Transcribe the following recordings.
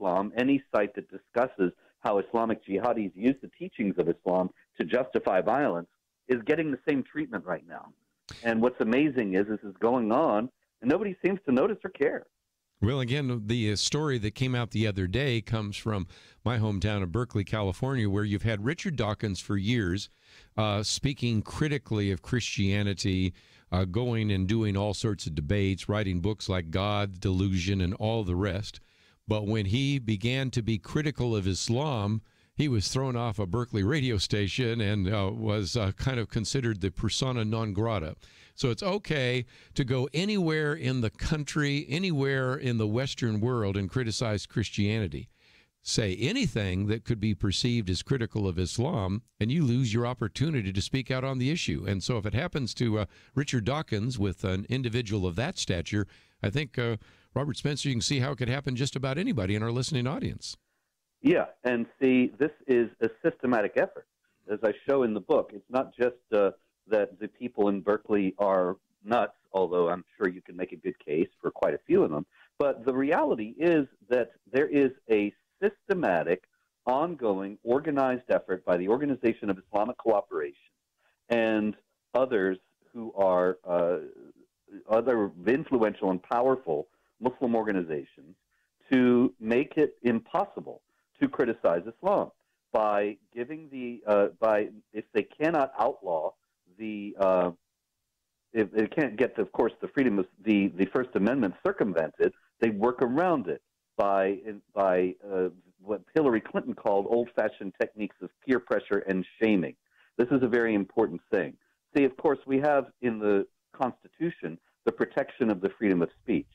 Islam, any site that discusses how Islamic jihadis use the teachings of Islam to justify violence is getting the same treatment right now. And what's amazing is this is going on, and nobody seems to notice or care. Well, again, the story that came out the other day comes from my hometown of Berkeley, California, where you've had Richard Dawkins for years speaking critically of Christianity, going and doing all sorts of debates, writing books like God, Delusion, and all the rest. But when he began to be critical of Islam, he was thrown off a Berkeley radio station and was kind of considered the persona non grata. So it's okay to go anywhere in the country, anywhere in the Western world and criticize Christianity. Say anything that could be perceived as critical of Islam, and you lose your opportunity to speak out on the issue. And so if it happens to Richard Dawkins with an individual of that stature, I think, Robert Spencer, you can see how it could happen just about anybody in our listening audience. Yeah, and see, this is a systematic effort. As I show in the book, it's not just that the people in Berkeley are nuts, although I'm sure you can make a good case for quite a few of them. But the reality is that there is a systematic, ongoing, organized effort by the Organization of Islamic Cooperation and others who are other influential and powerful Muslim organizations to make it impossible to criticize Islam by giving if they cannot outlaw if they can't get, of course, the freedom of the First Amendment circumvented, they work around it by what Hillary Clinton called old-fashioned techniques of peer pressure and shaming. This is a very important thing. See, of course, we have in the Constitution the protection of the freedom of speech.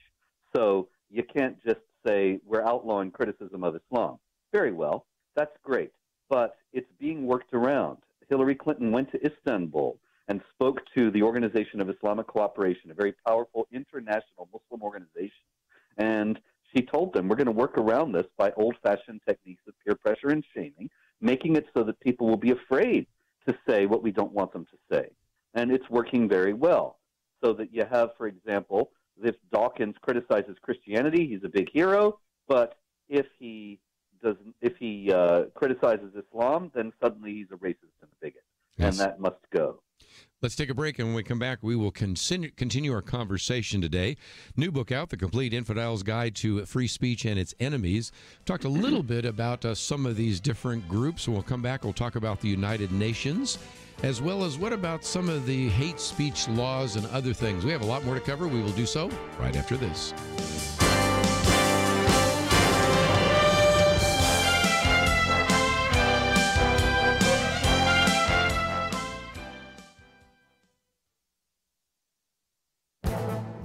So you can't just say we're outlawing criticism of Islam. Very well, that's great, but it's being worked around. Hillary Clinton went to Istanbul and spoke to the Organization of Islamic Cooperation, a very powerful international Muslim organization, and she told them, we're going to work around this by old-fashioned techniques of peer pressure and shaming, making it so that people will be afraid to say what we don't want them to say. And it's working very well. So that you have, for example, if Dawkins criticizes Christianity, he's a big hero, but if he criticizes Islam, then suddenly he's a racist and a bigot. Yes. And that must go. Let's take a break, and when we come back, we will continue our conversation today. New book out, The Complete Infidel's Guide to Free Speech and Its Enemies. Talked a little bit about some of these different groups, and we'll come back. We'll talk about the United Nations, as well as what about some of the hate speech laws and other things. We have a lot more to cover. We will do so right after this.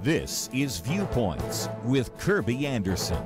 This is Viewpoints with Kerby Anderson.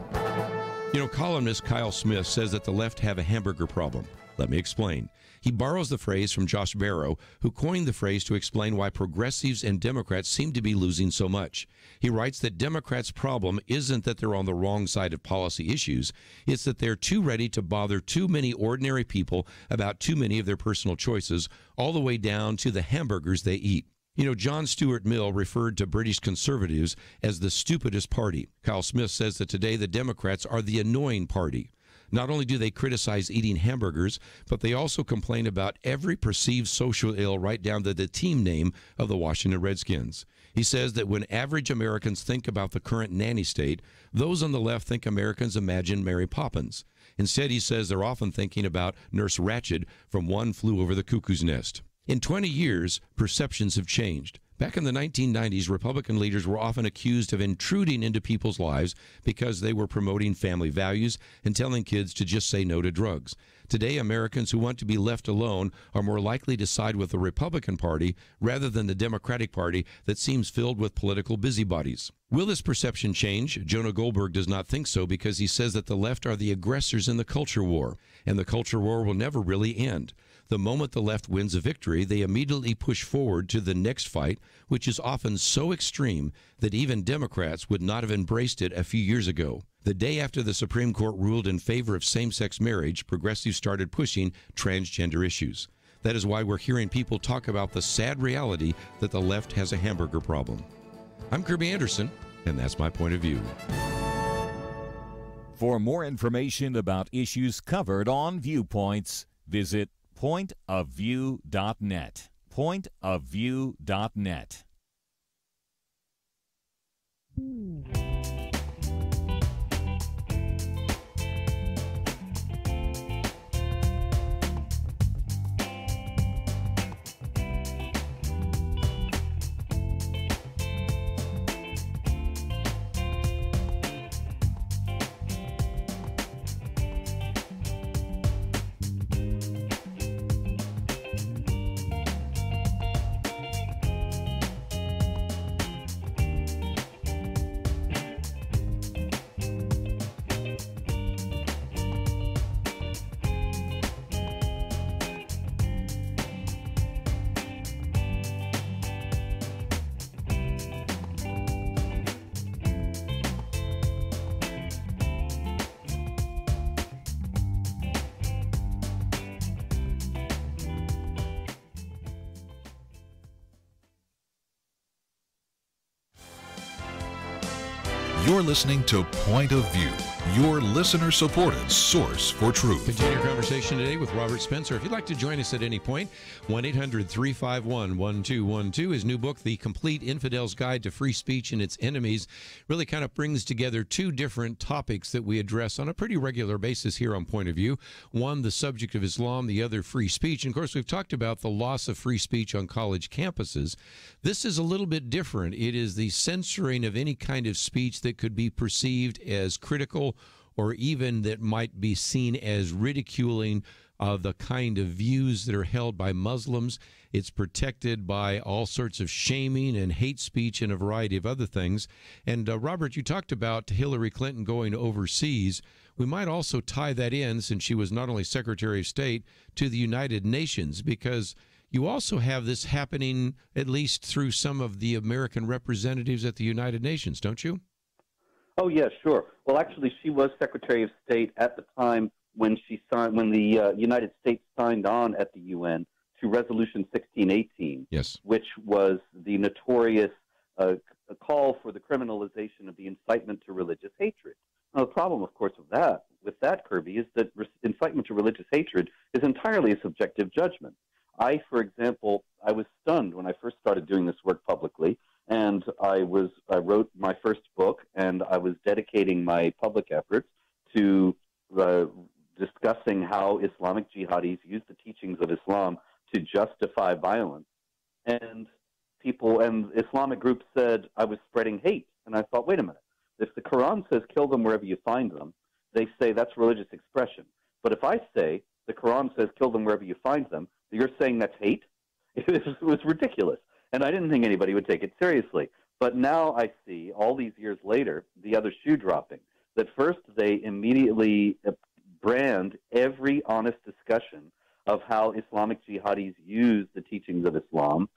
You know, columnist Kyle Smith says that the left have a hamburger problem. Let me explain. He borrows the phrase from Josh Barrow, who coined the phrase to explain why progressives and Democrats seem to be losing so much. He writes that Democrats' problem isn't that they're on the wrong side of policy issues. It's that they're too ready to bother too many ordinary people about too many of their personal choices, all the way down to the hamburgers they eat. You know, John Stuart Mill referred to British conservatives as the stupidest party. Kyle Smith says that today the Democrats are the annoying party. Not only do they criticize eating hamburgers, but they also complain about every perceived social ill right down to the team name of the Washington Redskins. He says that when average Americans think about the current nanny state, those on the left think Americans imagine Mary Poppins. Instead, he says they're often thinking about Nurse Ratched from One Flew Over the Cuckoo's Nest. In 20 years, perceptions have changed. Back in the 1990s, Republican leaders were often accused of intruding into people's lives because they were promoting family values and telling kids to just say no to drugs. Today, Americans who want to be left alone are more likely to side with the Republican Party rather than the Democratic Party that seems filled with political busybodies. Will this perception change? Jonah Goldberg does not think so because he says that the left are the aggressors in the culture war, and the culture war will never really end. The moment the left wins a victory, they immediately push forward to the next fight, which is often so extreme that even Democrats would not have embraced it a few years ago. The day after the Supreme Court ruled in favor of same-sex marriage, progressives started pushing transgender issues. That is why we're hearing people talk about the sad reality that the left has a hamburger problem. I'm Kerby Anderson, and that's my point of view. For more information about issues covered on Viewpoints, visit pointofview.net. Pointofview.net. You're listening to Point of View, your listener-supported source for truth. Continue our conversation today with Robert Spencer. If you'd like to join us at any point, 1-800-351-1212. His new book, The Complete Infidel's Guide to Free Speech and Its Enemies, really kind of brings together two different topics that we address on a pretty regular basis here on Point of View. One, the subject of Islam, the other, free speech. And, of course, we've talked about the loss of free speech on college campuses. This is a little bit different. It is the censoring of any kind of speech that could be perceived as critical or even that might be seen as ridiculing of the kind of views that are held by Muslims. It's protected by all sorts of shaming and hate speech and a variety of other things. And Robert, you talked about Hillary Clinton going overseas. We might also tie that in, since she was not only Secretary of State, to the United Nations, because you also have this happening at least through some of the American representatives at the United Nations, don't you? Oh, yeah, sure. Well, actually, she was Secretary of State at the time when the United States signed on at the UN to Resolution 1618, yes, which was the notorious call for the criminalization of the incitement to religious hatred. Now, the problem, of course, with that, Kerby, is that incitement to religious hatred is entirely a subjective judgment. For example, I was stunned when I first started doing this work publicly. And I wrote my first book, and I was dedicating my public efforts to discussing how Islamic jihadis use the teachings of Islam to justify violence. And Islamic groups said I was spreading hate. And I thought, wait a minute. If the Quran says kill them wherever you find them, they say that's religious expression. But if I say the Quran says kill them wherever you find them, you're saying that's hate? It was ridiculous. And I didn't think anybody would take it seriously. But now I see, all these years later, the other shoe dropping. That first they immediately brand every honest discussion of how Islamic jihadis use the teachings of Islam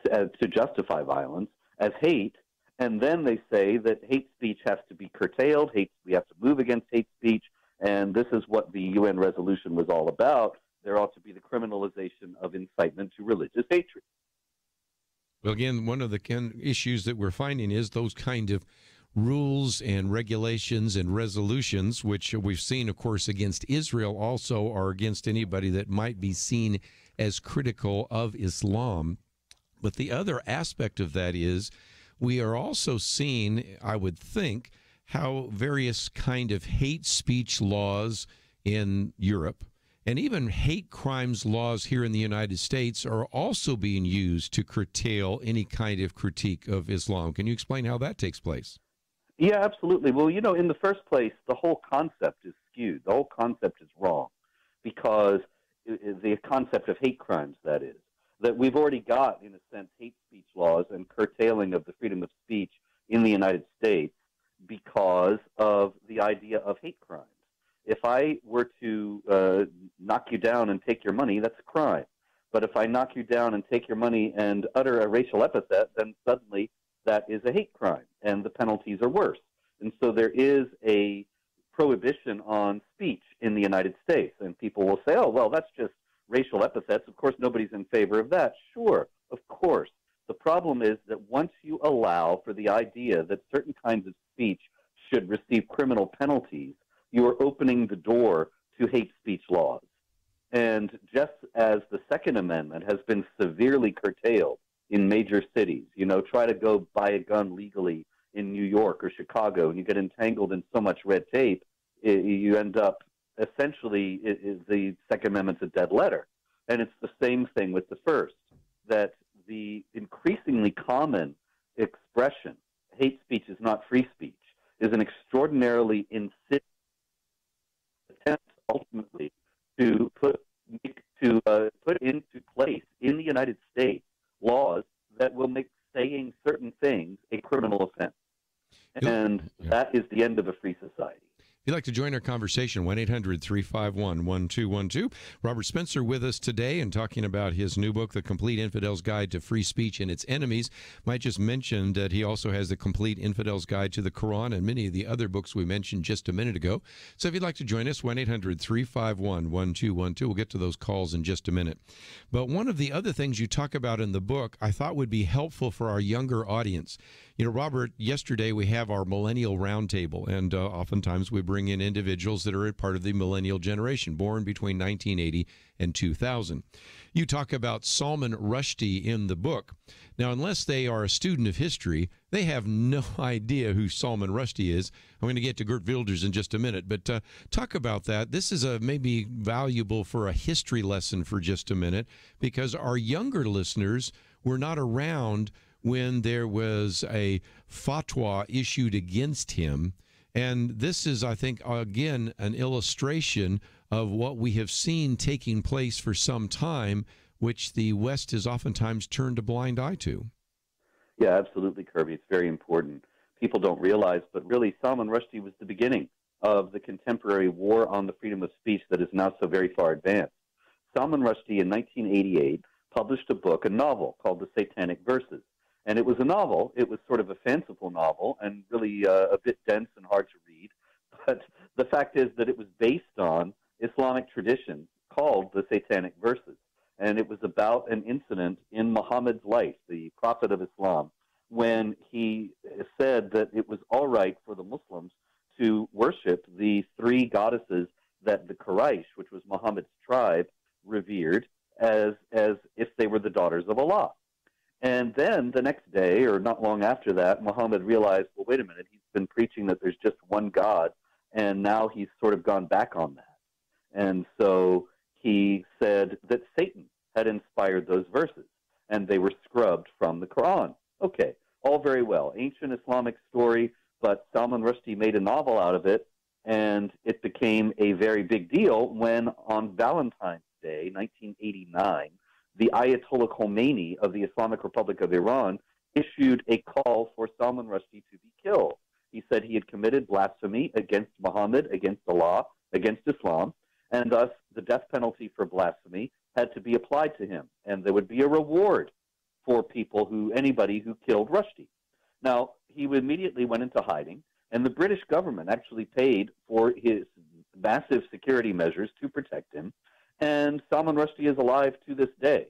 to justify violence as hate. And then they say that hate speech has to be curtailed, we have to move against hate speech. And this is what the UN resolution was all about. There ought to be the criminalization of incitement to religious hatred. Well, again, one of the issues that we're finding is those kind of rules and regulations and resolutions, which we've seen, of course, against Israel also, or against anybody that might be seen as critical of Islam. But the other aspect of that is we are also seeing, I would think, how various kind of hate speech laws in Europe and even hate crimes laws here in the United States are also being used to curtail any kind of critique of Islam. Can you explain how that takes place? Yeah, absolutely. Well, in the first place, the whole concept is skewed. The whole concept is wrong because the concept of hate crimes, that is, that we've already got, in a sense, hate speech laws and curtailing of the freedom of speech in the United States because of the idea of hate crimes. If I were to knock you down and take your money, that's a crime. But if I knock you down and take your money and utter a racial epithet, then suddenly that is a hate crime, and the penalties are worse. And so there is a prohibition on speech in the United States. And people will say, oh, well, that's just racial epithets. Of course, nobody's in favor of that. Sure, of course. The problem is that once you allow for the idea that certain kinds of speech should receive criminal penalties, you are opening the door to hate speech laws. And just as the Second Amendment has been severely curtailed in major cities, try to go buy a gun legally in New York or Chicago, and you get entangled in so much red tape, you end up essentially, the Second Amendment's a dead letter. And it's the same thing with the First, that the increasingly common expression, hate speech is not free speech, is an extraordinarily insidious attempt ultimately to put into place in the United States laws that will make saying certain things a criminal offense. And that is the end of a free society. If you'd like to join our conversation, 1-800-351-1212. Robert Spencer with us today and talking about his new book, The Complete Infidel's Guide to Free Speech and Its Enemies. Might just mention that he also has The Complete Infidel's Guide to the Quran and many of the other books we mentioned just a minute ago. So if you'd like to join us, 1-800-351-1212. We'll get to those calls in just a minute. But one of the other things you talk about in the book I thought would be helpful for our younger audience. Robert, yesterday we have our Millennial Roundtable, and oftentimes we bring in individuals that are a part of the millennial generation, born between 1980 and 2000. You talk about Salman Rushdie in the book. Now, unless they are a student of history, they have no idea who Salman Rushdie is. I'm going to get to Geert Wilders in just a minute, but talk about that. This is maybe valuable for a history lesson for just a minute, because our younger listeners were not around when there was a fatwa issued against him. And this is, I think, again, an illustration of what we have seen taking place for some time, which the West has oftentimes turned a blind eye to. Yeah, absolutely, Kerby. It's very important. People don't realize, but really Salman Rushdie was the beginning of the contemporary war on the freedom of speech that is now so very far advanced. Salman Rushdie, in 1988, published a book, a novel, called The Satanic Verses. And it was a novel. It was sort of a fanciful novel and really a bit dense and hard to read. But the fact is that it was based on Islamic tradition called the Satanic Verses. And it was about an incident in Muhammad's life, the prophet of Islam, when he said that it was all right for the Muslims to worship the three goddesses that the Quraysh, which was Muhammad's tribe, revered as if they were the daughters of Allah. And then the next day, or not long after that, Muhammad realized, well, wait a minute, he's been preaching that there's just one God, and now he's sort of gone back on that. And so he said that Satan had inspired those verses, and they were scrubbed from the Quran. Okay, all very well. Ancient Islamic story, but Salman Rushdie made a novel out of it, and it became a very big deal when on Valentine's Day, 1989, the Ayatollah Khomeini of the Islamic Republic of Iran issued a call for Salman Rushdie to be killed. He said he had committed blasphemy against Muhammad, against Allah, against Islam, and thus the death penalty for blasphemy had to be applied to him, and there would be a reward for anybody who killed Rushdie. Now, he immediately went into hiding, and the British government actually paid for his massive security measures to protect him. And Salman Rushdie is alive to this day.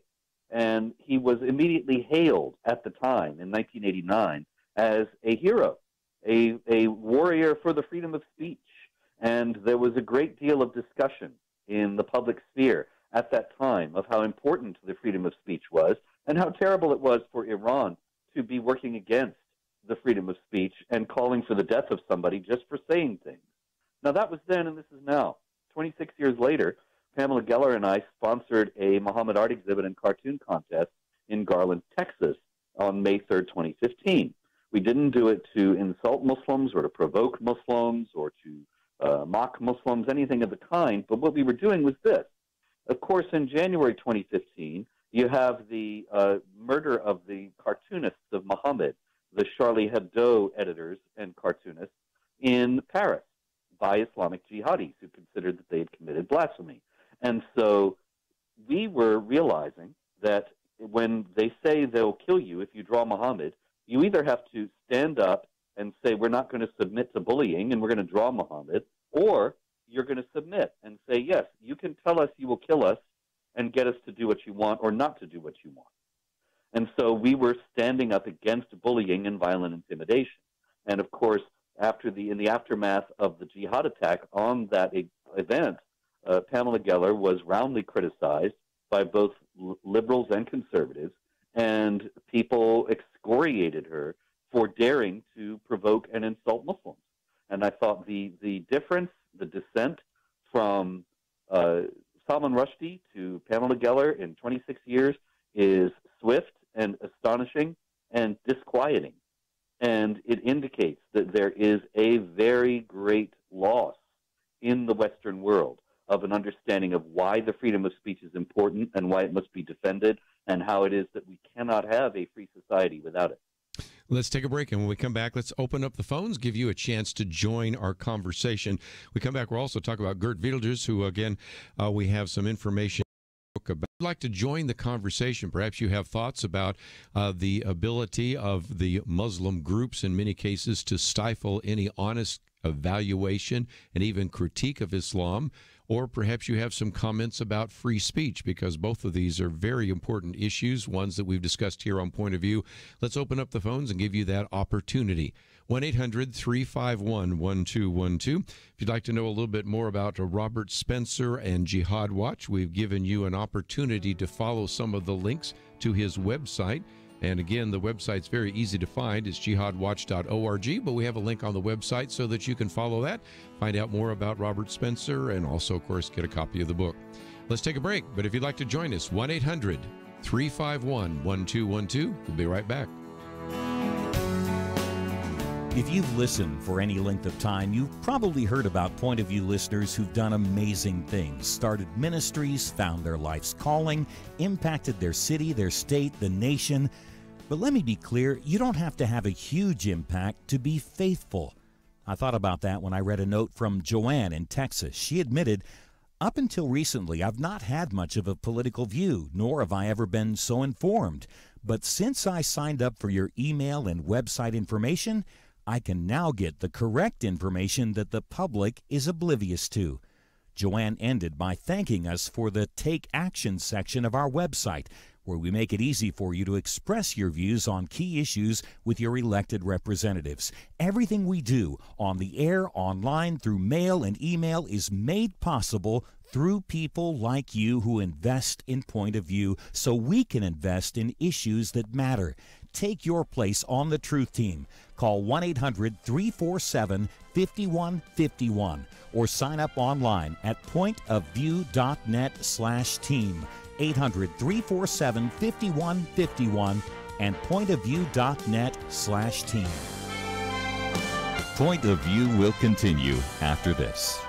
And he was immediately hailed at the time, in 1989, as a hero, a warrior for the freedom of speech. And there was a great deal of discussion in the public sphere at that time of how important the freedom of speech was and how terrible it was for Iran to be working against the freedom of speech and calling for the death of somebody just for saying things. Now, that was then, and this is now. 26 years later, Pamela Geller and I sponsored a Muhammad art exhibit and cartoon contest in Garland, Texas on May 3rd, 2015. We didn't do it to insult Muslims or to provoke Muslims or to mock Muslims, anything of the kind, but what we were doing was this. Of course, in January 2015, you have the murder of the cartoonists of Muhammad, the Charlie Hebdo editors and cartoonists in Paris by Islamic jihadis who considered that they had committed blasphemy. And so we were realizing that when they say they'll kill you if you draw Muhammad, you either have to stand up and say we're not going to submit to bullying and we're going to draw Muhammad, or you're going to submit and say, yes, you can tell us you will kill us and get us to do what you want or not to do what you want. And so we were standing up against bullying and violent intimidation. And of course, in the aftermath of the Jihad attack on that event, Pamela Geller was roundly criticized by both liberals and conservatives, and people excoriated her for daring to provoke and insult Muslims. And I thought the difference, the descent from Salman Rushdie to Pamela Geller in 26 years is swift and astonishing and disquieting. And it indicates that there is a very great loss in the Western world of an understanding of why the freedom of speech is important and why it must be defended, and how it is that we cannot have a free society without it. Let's take a break, and when we come back, let's open up the phones, give you a chance to join our conversation. We come back, we'll also talk about Geert Wilders, who, again, we have some information about. If you'd like to join the conversation, perhaps you have thoughts about the ability of the Muslim groups, in many cases, to stifle any honest evaluation and even critique of Islam. Or perhaps you have some comments about free speech, because both of these are very important issues, ones that we've discussed here on Point of View. Let's open up the phones and give you that opportunity. 1-800-351-1212. If you'd like to know a little bit more about Robert Spencer and Jihad Watch, we've given you an opportunity to follow some of the links to his website. And again, the website's very easy to find. It's jihadwatch.org, but we have a link on the website so that you can follow that, find out more about Robert Spencer, and also, of course, get a copy of the book. Let's take a break, but if you'd like to join us, 1-800-351-1212. We'll be right back. If you've listened for any length of time, you've probably heard about Point of View listeners who've done amazing things, started ministries, found their life's calling, impacted their city, their state, the nation. But let me be clear, you don't have to have a huge impact to be faithful. I thought about that when I read a note from Joanne in Texas. She admitted, up until recently, I've not had much of a political view, nor have I ever been so informed. But since I signed up for your email and website information, I can now get the correct information that the public is oblivious to. Joanne ended by thanking us for the Take Action section of our website, where we make it easy for you to express your views on key issues with your elected representatives. Everything we do on the air, online, through mail and email is made possible through people like you who invest in Point of View, so we can invest in issues that matter. Take your place on the Truth Team. Call 1-800-347-5151 or sign up online at pointofview.net/team. 800-347-5151 and pointofview.net/team. Point of View will continue after this.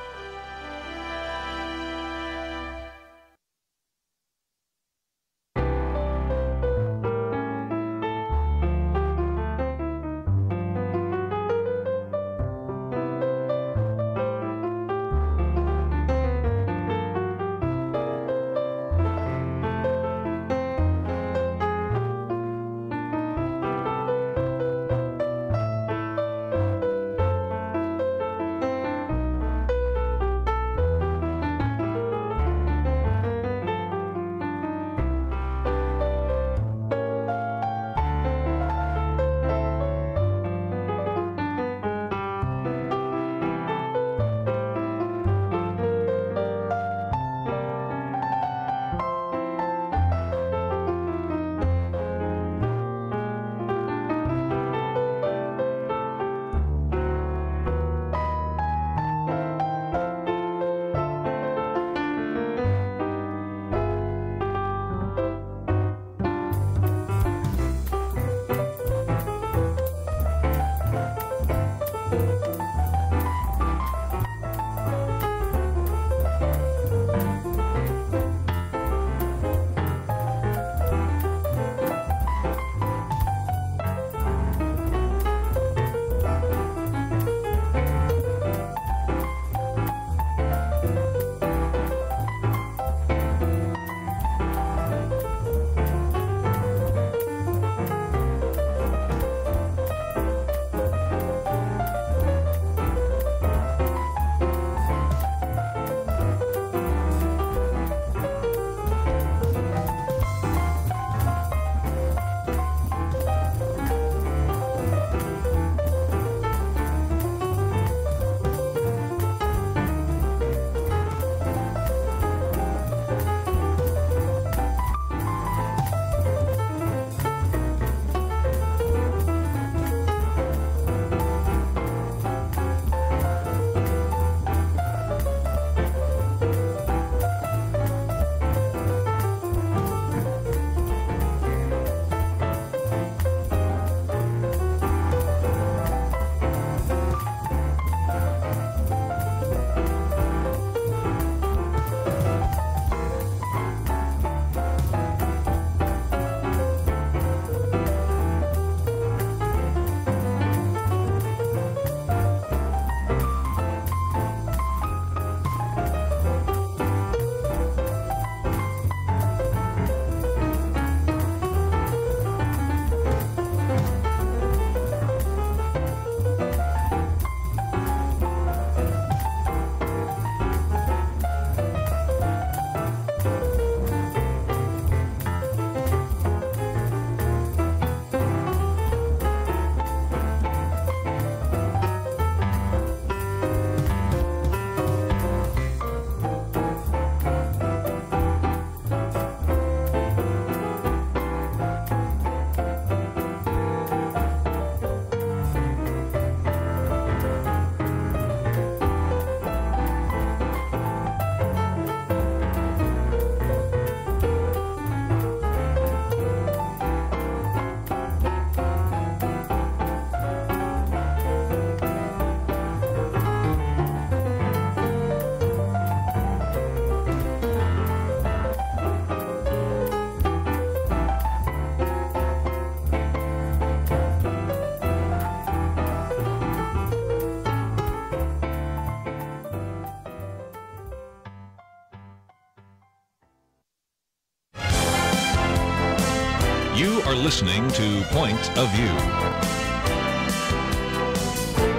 You're listening to Point of View.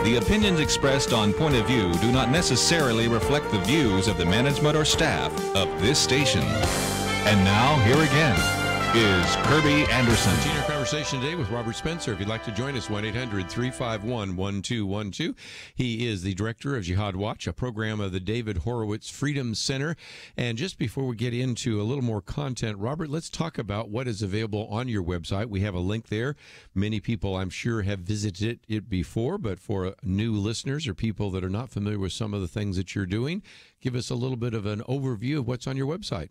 The opinions expressed on Point of View do not necessarily reflect the views of the management or staff of this station. And now, here again is Kerby Anderson. Continue our conversation today with Robert Spencer. If you'd like to join us, 1-800-351-1212. He is the director of Jihad Watch, a program of the David Horowitz Freedom Center. And just before we get into a little more content, Robert, let's talk about what is available on your website. We have a link there. Many people, I'm sure, have visited it before, but for new listeners or people that are not familiar with some of the things that you're doing, give us a little bit of an overview of what's on your website.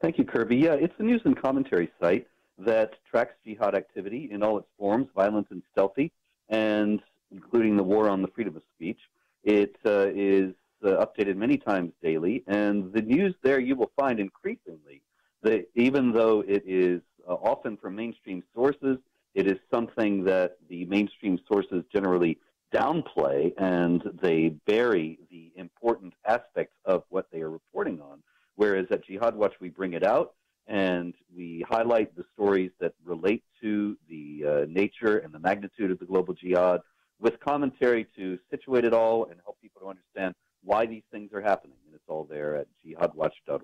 Thank you, Kerby. Yeah, it's a news and commentary site that tracks jihad activity in all its forms, violent and stealthy, and including the war on the freedom of speech. It is updated many times daily, and the news there you will find increasingly that even though it is often from mainstream sources, it is something that the mainstream sources generally downplay, and they bury the important aspects of what they are reporting on. Whereas at Jihad Watch, we bring it out and we highlight the stories that relate to the nature and the magnitude of the global jihad with commentary to situate it all and help people to understand why these things are happening. And it's all there at jihadwatch.org.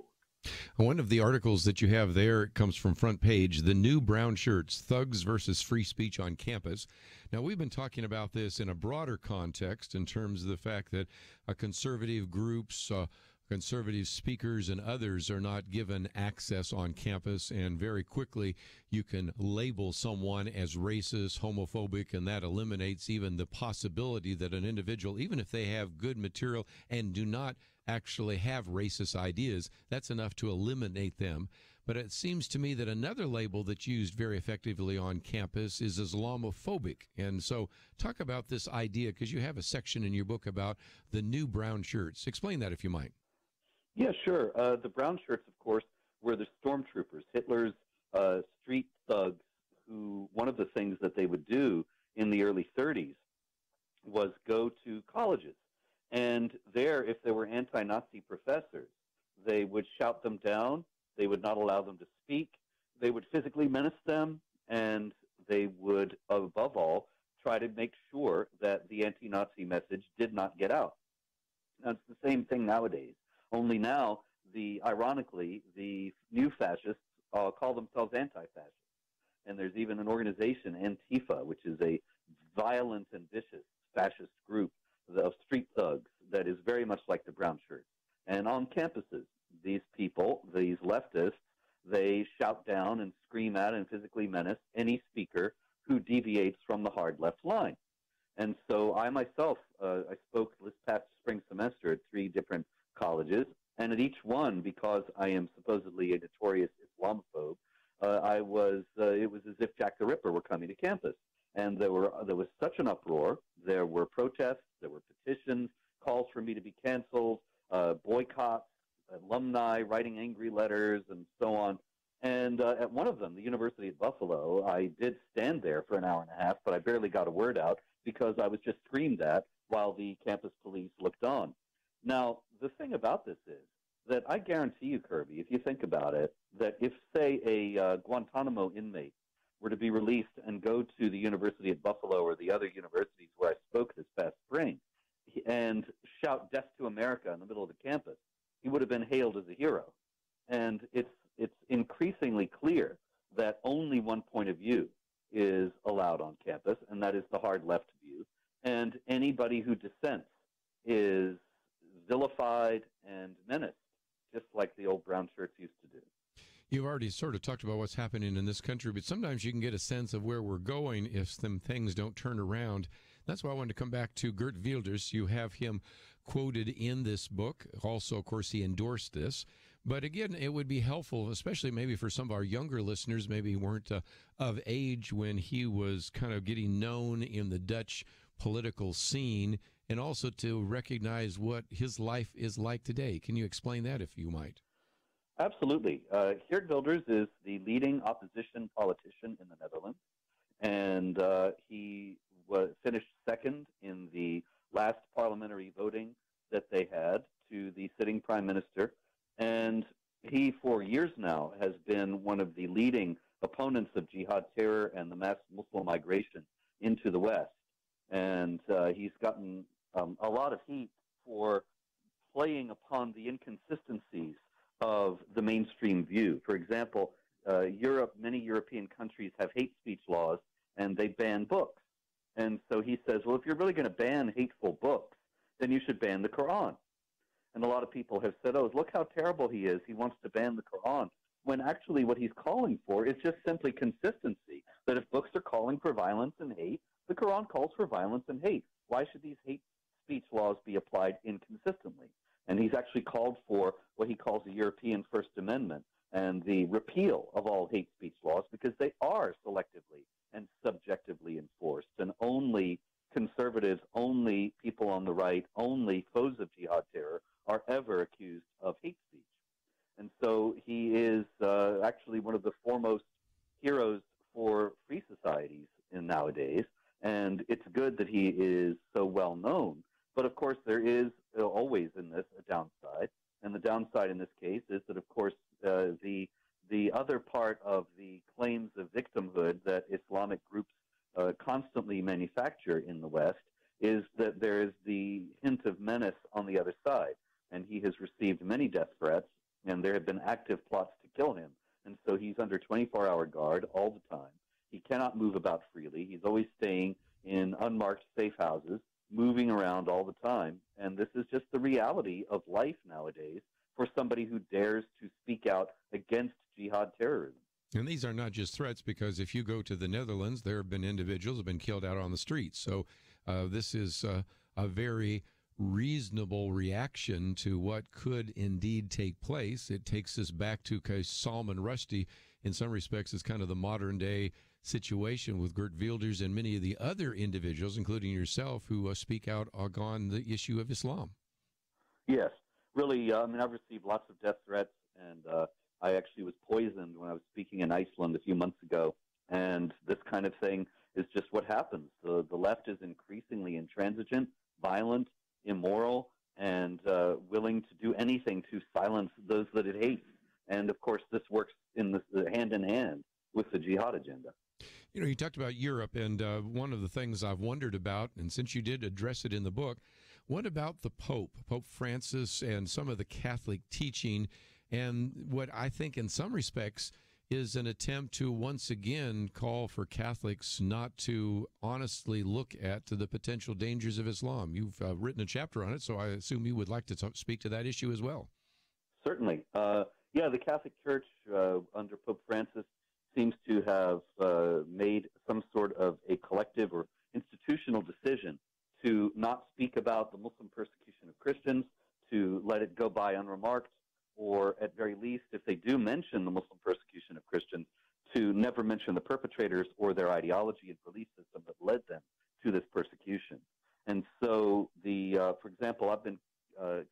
One of the articles that you have there comes from Front Page, The New Brown Shirts, Thugs versus Free Speech on Campus. Now, we've been talking about this in a broader context in terms of the fact that conservative groups, conservative speakers and others are not given access on campus, and very quickly you can label someone as racist, homophobic, and that eliminates even the possibility that an individual, even if they have good material and do not actually have racist ideas, that's enough to eliminate them. But it seems to me that another label that's used very effectively on campus is Islamophobic. And so talk about this idea, because you have a section in your book about the new brown shirts. Explain that if you might. Yeah, sure. The brown shirts, of course, were the stormtroopers, Hitler's street thugs, who one of the things that they would do in the early 30s was go to colleges. And there, if there were anti-Nazi professors, they would shout them down. They would not allow them to speak. They would physically menace them. And they would, above all, try to make sure that the anti-Nazi message did not get out. Now, it's the same thing nowadays. Only now, ironically, the new fascists call themselves anti-fascists. And there's even an organization, Antifa, which is a violent and vicious fascist group of street thugs that is very much like the brown shirts. And on campuses, these people, these leftists, they shout down and scream at and physically menace any speaker who deviates from the hard left line. And so I myself, I spoke this past spring semester at 3 different colleges, and at each one, because I am supposedly a notorious Islamophobe, it was as if Jack the Ripper were coming to campus. And there was such an uproar. There were protests, there were petitions, calls for me to be canceled, boycotts, alumni writing angry letters, and so on. And at one of them, the University of Buffalo, I did stand there for an hour and a half, but I barely got a word out because I was just screamed at while the campus police looked on. Now, the thing about this is that I guarantee you, Kerby, if you think about it, that if, say, a Guantanamo inmate were to be released and go to the University of Buffalo or the other universities where I spoke this past spring and shout "Death to America" in the middle of the campus, he would have been hailed as a hero. And it's increasingly clear that only one point of view is allowed on campus, and that is the hard left view. And anybody who dissents is vilified and menaced, just like the old brown shirts used to do. You've already sort of talked about what's happening in this country, but sometimes you can get a sense of where we're going if some things don't turn around. That's why I wanted to come back to Geert Wilders. You have him quoted in this book. Also, of course, he endorsed this. But again, it would be helpful, especially maybe for some of our younger listeners, maybe weren't of age when he was kind of getting known in the Dutch political scene, and also to recognize what his life is like today. Can you explain that, if you might? Absolutely. Geert Wilders is the leading opposition politician in the Netherlands, and he finished second in the last parliamentary voting that they had to the sitting prime minister. And he, for years now, has been one of the leading opponents of jihad terror and the mass Muslim migration into the West. And he's gotten a lot of heat for playing upon the inconsistencies of the mainstream view. For example, many European countries have hate speech laws, and they ban books. And so he says, well, if you're really going to ban hateful books, then you should ban the Quran. And a lot of people have said, oh, look how terrible he is. He wants to ban the Quran. When actually what he's calling for is just simply consistency, that if books are calling for violence and hate, the Quran calls for violence and hate. Why should these hate speech laws be applied inconsistently? And he's actually called for what he calls the European First Amendment and the repeal of all hate speech laws, because they are selectively and subjectively enforced, and only conservatives, only people on the right, only foes of jihad terror are ever accused of hate speech. And so he is actually one of the foremost heroes for free societies nowadays, and it's good that he is so well known. But of course, there is always in this a downside, and the downside in this case is that, of course, the other part of the claims of victimhood that Islamic groups constantly manufacture in the West is that there is the hint of menace on the other side, and he has received many death threats, and there have been active plots to kill him, and so he's under 24-hour guard all the time. He cannot move about freely. He's always staying in unmarked safe houses, moving around all the time, and this is just the reality of life nowadays for somebody who dares to speak out against jihad terrorism. And these are not just threats, because if you go to the Netherlands, there have been individuals who have been killed out on the streets. So this is a very reasonable reaction to what could indeed take place. It takes us back to Salman Rushdie. In some respects, it's kind of the modern day situation with Geert Wilders and many of the other individuals, including yourself, who speak out on the issue of Islam. Yes, really. I mean, I've received lots of death threats, and I actually was poisoned when I was speaking in Iceland a few months ago. And this kind of thing is just what happens. The left is increasingly intransigent, violent, immoral, and willing to do anything to silence those that it hates. And of course, this works hand in hand with the jihad agenda. You know, you talked about Europe, and one of the things I've wondered about, and since you did address it in the book, what about the Pope Francis, and some of the Catholic teaching, and what I think in some respects is an attempt to once again call for Catholics not to honestly look at the potential dangers of Islam? You've written a chapter on it, so I assume you would like to speak to that issue as well. Certainly. Yeah, the Catholic Church under Pope Francis seems to have made some sort of a collective or institutional decision to not speak about the Muslim persecution of Christians, to let it go by unremarked, or at very least, if they do mention the Muslim persecution of Christians, to never mention the perpetrators or their ideology and belief system that led them to this persecution. And so, for example, I've been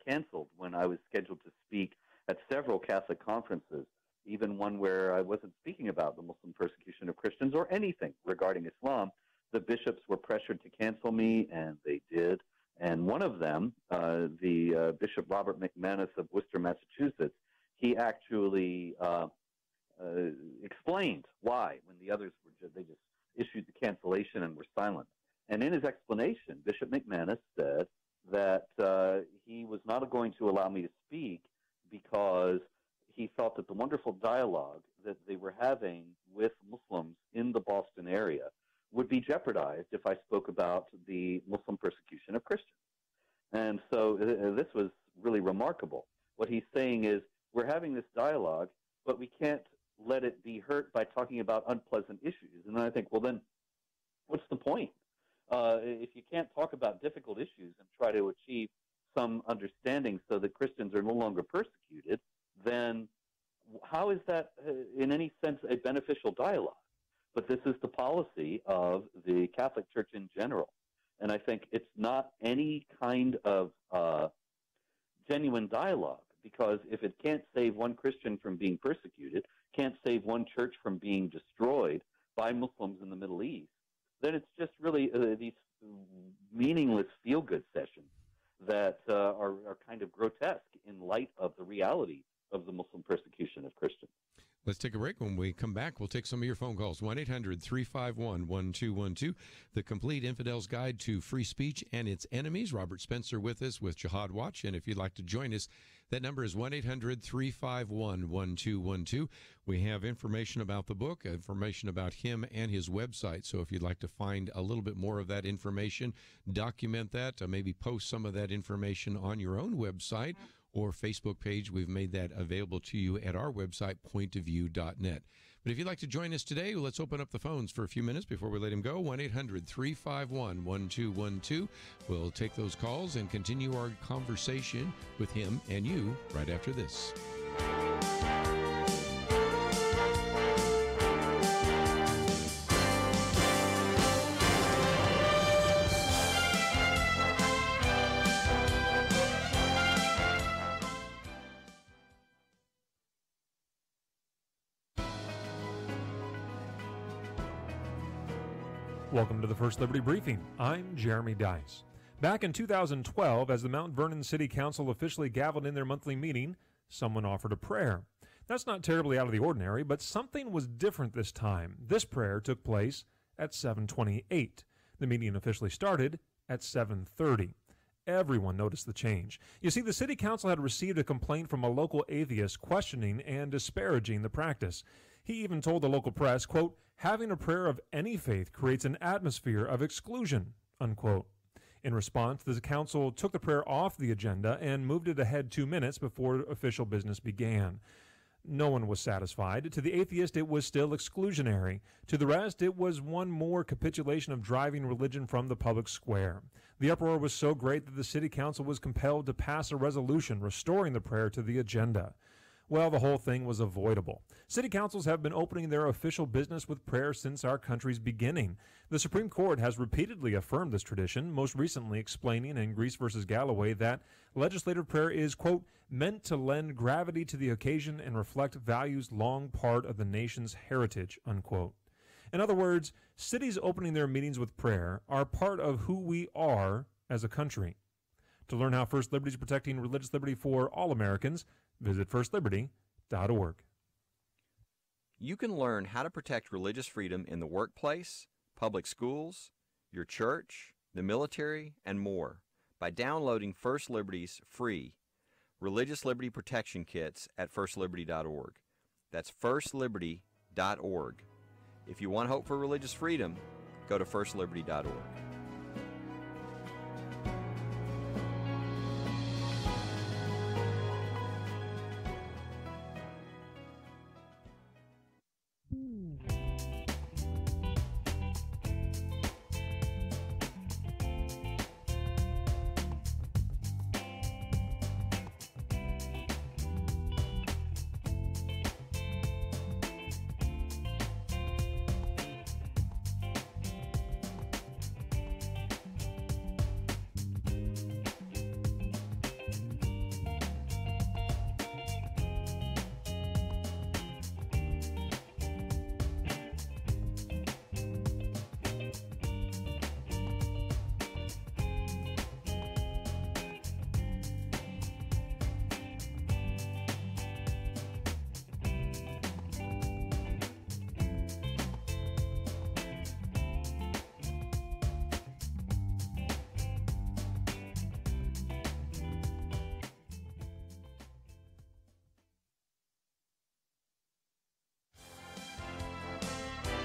canceled when I was scheduled to speak at several Catholic conferences, even one where I wasn't speaking about the Muslim persecution of Christians or anything regarding Islam. The bishops were pressured to cancel me, and they did. And one of them, the Bishop Robert McManus of Worcester, Massachusetts, he actually explained why, when the others they just issued the cancellation and were silent. And in his explanation, Bishop McManus said that he was not going to allow me to speak because he felt that the wonderful dialogue that they were having with Muslims in the Boston area would be jeopardized if I spoke about the Muslim persecution of Christians. And so this was really remarkable. What he's saying is, we're having this dialogue, but we can't let it be hurt by talking about unpleasant issues. And I think, well, then what's the point? If you can't talk about difficult issues and try to achieve some understanding so that Christians are no longer persecuted, then how is that in any sense a beneficial dialogue? But this is the policy of the Catholic Church in general. And I think it's not any kind of genuine dialogue, because if it can't save one Christian from being persecuted, can't save one church from being destroyed by Muslims in the Middle East, then it's just really these meaningless feel-good sessions that are kind of grotesque in light of the reality of the Muslim persecution of Christians. Let's take a break. When we come back, we'll take some of your phone calls. 1-800-351-1212. The Complete Infidel's Guide to Free Speech and Its Enemies. Robert Spencer with us with Jihad Watch. And if you'd like to join us, that number is 1-800-351-1212. We have information about the book, information about him and his website. So if you'd like to find a little bit more of that information, document that, maybe post some of that information on your own website or Facebook page, we've made that available to you at our website, pointofview.net. But if you'd like to join us today, let's open up the phones for a few minutes before we let him go. 1-800-351-1212. We'll take those calls and continue our conversation with him and you right after this. Welcome to the First Liberty Briefing. I'm Jeremy Dice. Back in 2012, as the Mount Vernon City Council officially gavelled in their monthly meeting, someone offered a prayer. That's not terribly out of the ordinary, but something was different this time. This prayer took place at 7:28. The meeting officially started at 7:30. Everyone noticed the change. You see, the City Council had received a complaint from a local atheist questioning and disparaging the practice. He even told the local press, quote, "Having a prayer of any faith creates an atmosphere of exclusion," unquote. In response, the council took the prayer off the agenda and moved it ahead 2 minutes before official business began. No one was satisfied. To the atheist, it was still exclusionary. To the rest, it was one more capitulation of driving religion from the public square. The uproar was so great that the city council was compelled to pass a resolution restoring the prayer to the agenda. Well, the whole thing was avoidable. City councils have been opening their official business with prayer since our country's beginning. The Supreme Court has repeatedly affirmed this tradition, most recently explaining in Greece v. Galloway that legislative prayer is, quote, meant to lend gravity to the occasion and reflect values long part of the nation's heritage, unquote. In other words, cities opening their meetings with prayer are part of who we are as a country. To learn how First Liberty is protecting religious liberty for all Americans, visit firstliberty.org. You can learn how to protect religious freedom in the workplace, public schools, your church, the military, and more by downloading First Liberty's free Religious Liberty Protection Kits at firstliberty.org. That's firstliberty.org. If you want hope for religious freedom, go to firstliberty.org.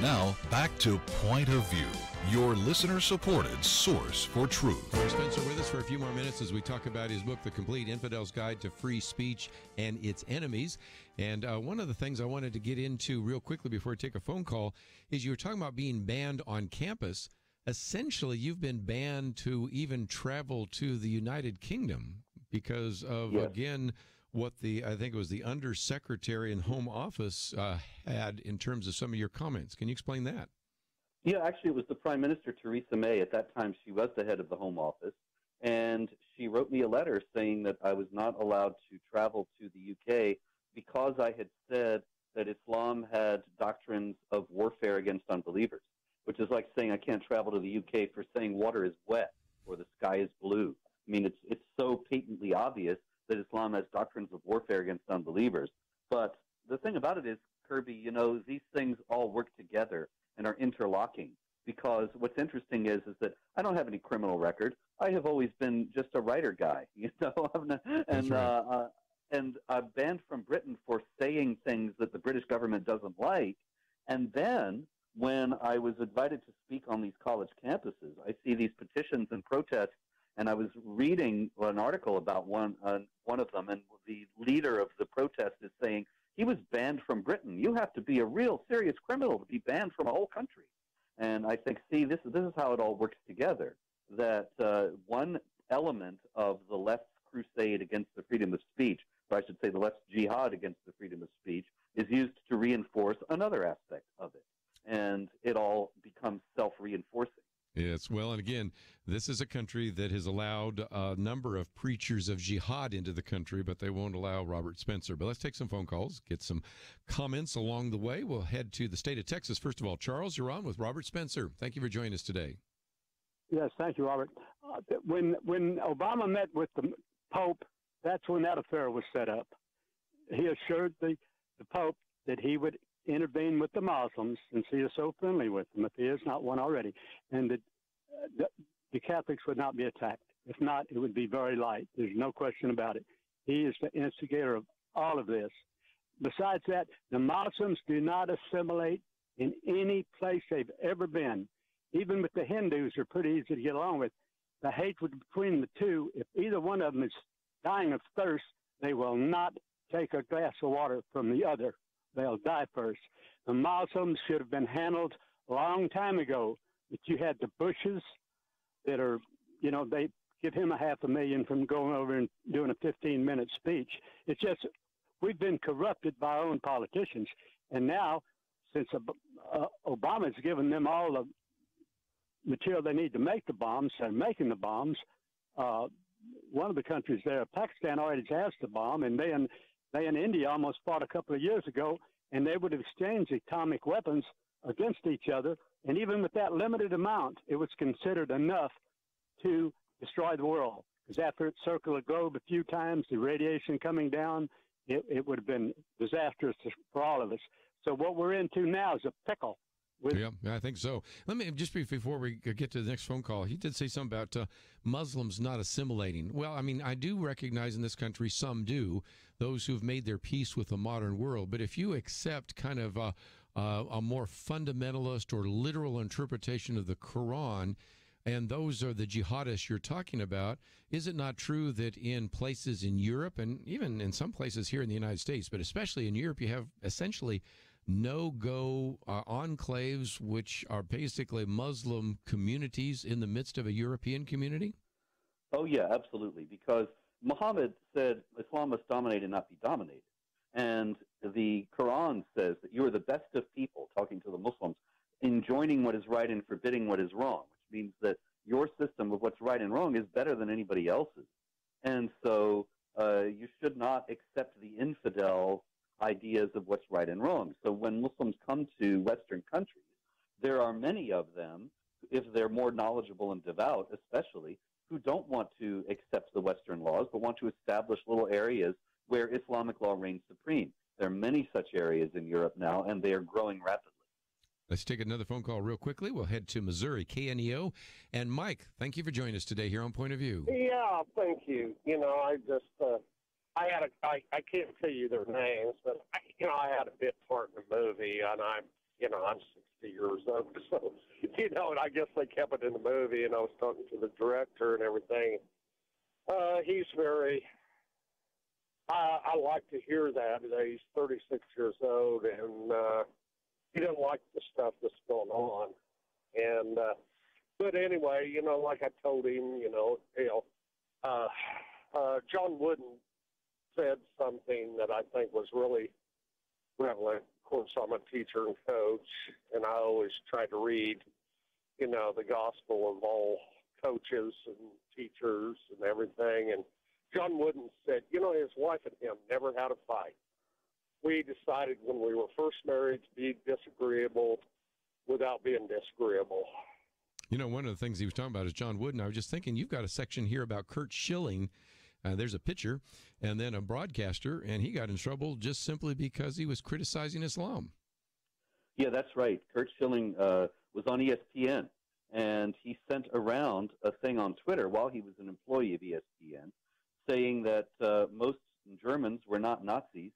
Now, back to Point of View, your listener-supported source for truth. Robert Spencer with us for a few more minutes as we talk about his book, The Complete Infidel's Guide to Free Speech and Its Enemies. And one of the things I wanted to get into real quickly before I take a phone call is you were talking about being banned on campus. Essentially, you've been banned to even travel to the United Kingdom because of, again, what I think it was the Undersecretary in Home Office had in terms of some of your comments. Can you explain that? Yeah, actually, it was the Prime Minister, Theresa May. At that time, she was the head of the Home Office, and she wrote me a letter saying that I was not allowed to travel to the UK because I had said that Islam had doctrines of warfare against unbelievers, which is like saying I can't travel to the UK for saying water is wet or the sky is blue. I mean, it's so patently obvious that Islam has doctrines of warfare against unbelievers. But the thing about it is Kerby, these things all work together and are interlocking. Because what's interesting is that I don't have any criminal record. I have always been just a writer guy, and I'm banned from Britain for saying things that the British government doesn't like. And then when I was invited to speak on these college campuses, I see these petitions and protests, and I was reading an article about one of them, and the leader of the protest is saying he was banned from Britain. You have to be a real serious criminal to be banned from a whole country. And I think, see, this is how it all works together, that one element of the left's crusade against the freedom of speech, or I should say the left's jihad against the freedom of speech, is used to reinforce another aspect of it. And it all becomes self-reinforcing. Yes, well, and again, this is a country that has allowed a number of preachers of jihad into the country, but they won't allow Robert Spencer. But let's take some phone calls, get some comments along the way. We'll head to the state of Texas. First of all, Charles, you're on with Robert Spencer. Thank you for joining us today. Yes, thank you, Robert. When Obama met with the Pope, that's when that affair was set up. He assured the Pope that he would intervene with the Muslims, since he is so friendly with them, if he is not one already, and that the Catholics would not be attacked. If not, it would be very light. There's no question about it. He is the instigator of all of this. Besides that, the Muslims do not assimilate in any place they've ever been. Even with the Hindus, are pretty easy to get along with. The hatred between the two, if either one of them is dying of thirst, they will not take a glass of water from the other. They'll die first. The Muslims should have been handled a long time ago. But you had the Bushes that are, they give him $500,000 from going over and doing a 15-minute speech. It's just, we've been corrupted by our own politicians. And now, since Obama's given them all the material they need to make the bombs, they're making the bombs. One of the countries there, Pakistan, already has the bomb, and they and India almost fought a couple of years ago, and they would have exchanged atomic weapons against each other. And even with that limited amount, it was considered enough to destroy the world. Because after it circled the globe a few times, the radiation coming down, it would have been disastrous for all of us. So what we're into now is a pickle. Yeah, I think so. Let me, just before we get to the next phone call, he did say something about Muslims not assimilating. Well, I mean, I do recognize in this country some do, those who've made their peace with the modern world. But if you accept kind of a more fundamentalist or literal interpretation of the Quran, and those are the jihadists you're talking about, is it not true that in places in Europe, and even in some places here in the United States, but especially in Europe, you have essentially no-go enclaves, which are basically Muslim communities in the midst of a European community? Oh, yeah, absolutely, because Muhammad said Islam must dominate and not be dominated. And the Quran says that you are the best of people, talking to the Muslims, enjoining what is right and forbidding what is wrong, which means that your system of what's right and wrong is better than anybody else's. And so you should not accept the infidel ideas of what's right and wrong. So when Muslims come to Western countries, there are many of them, if they're more knowledgeable and devout especially, who don't want to accept the Western laws, but want to establish little areas where Islamic law reigns supreme. There are many such areas in Europe now, and they are growing rapidly. Let's take another phone call real quickly. We'll head to Missouri, KNEO. And Mike, thank you for joining us today here on Point of View. Yeah, thank you. I just... I can't tell you their names, but I had a bit part in the movie, and I'm 60 years old, so and I guess they kept it in the movie, and I was talking to the director and everything. He's very. I like to hear that. He's 36 years old, and he doesn't like the stuff that's going on. And but anyway, like I told him, John Wooden said something that I think was really relevant. Of course, I'm a teacher and coach, and I always try to read, the gospel of all coaches and teachers and everything. And John Wooden said, his wife and him never had a fight. We decided when we were first married to be disagreeable without being disagreeable. One of the things he was talking about is John Wooden. I was just thinking, you've got a section here about Kurt Schilling There's a pitcher and then a broadcaster, and he got in trouble just simply because he was criticizing Islam. Yeah, that's right. Kurt Schilling was on ESPN, and he sent around a thing on Twitter while he was an employee of ESPN saying that most Germans were not Nazis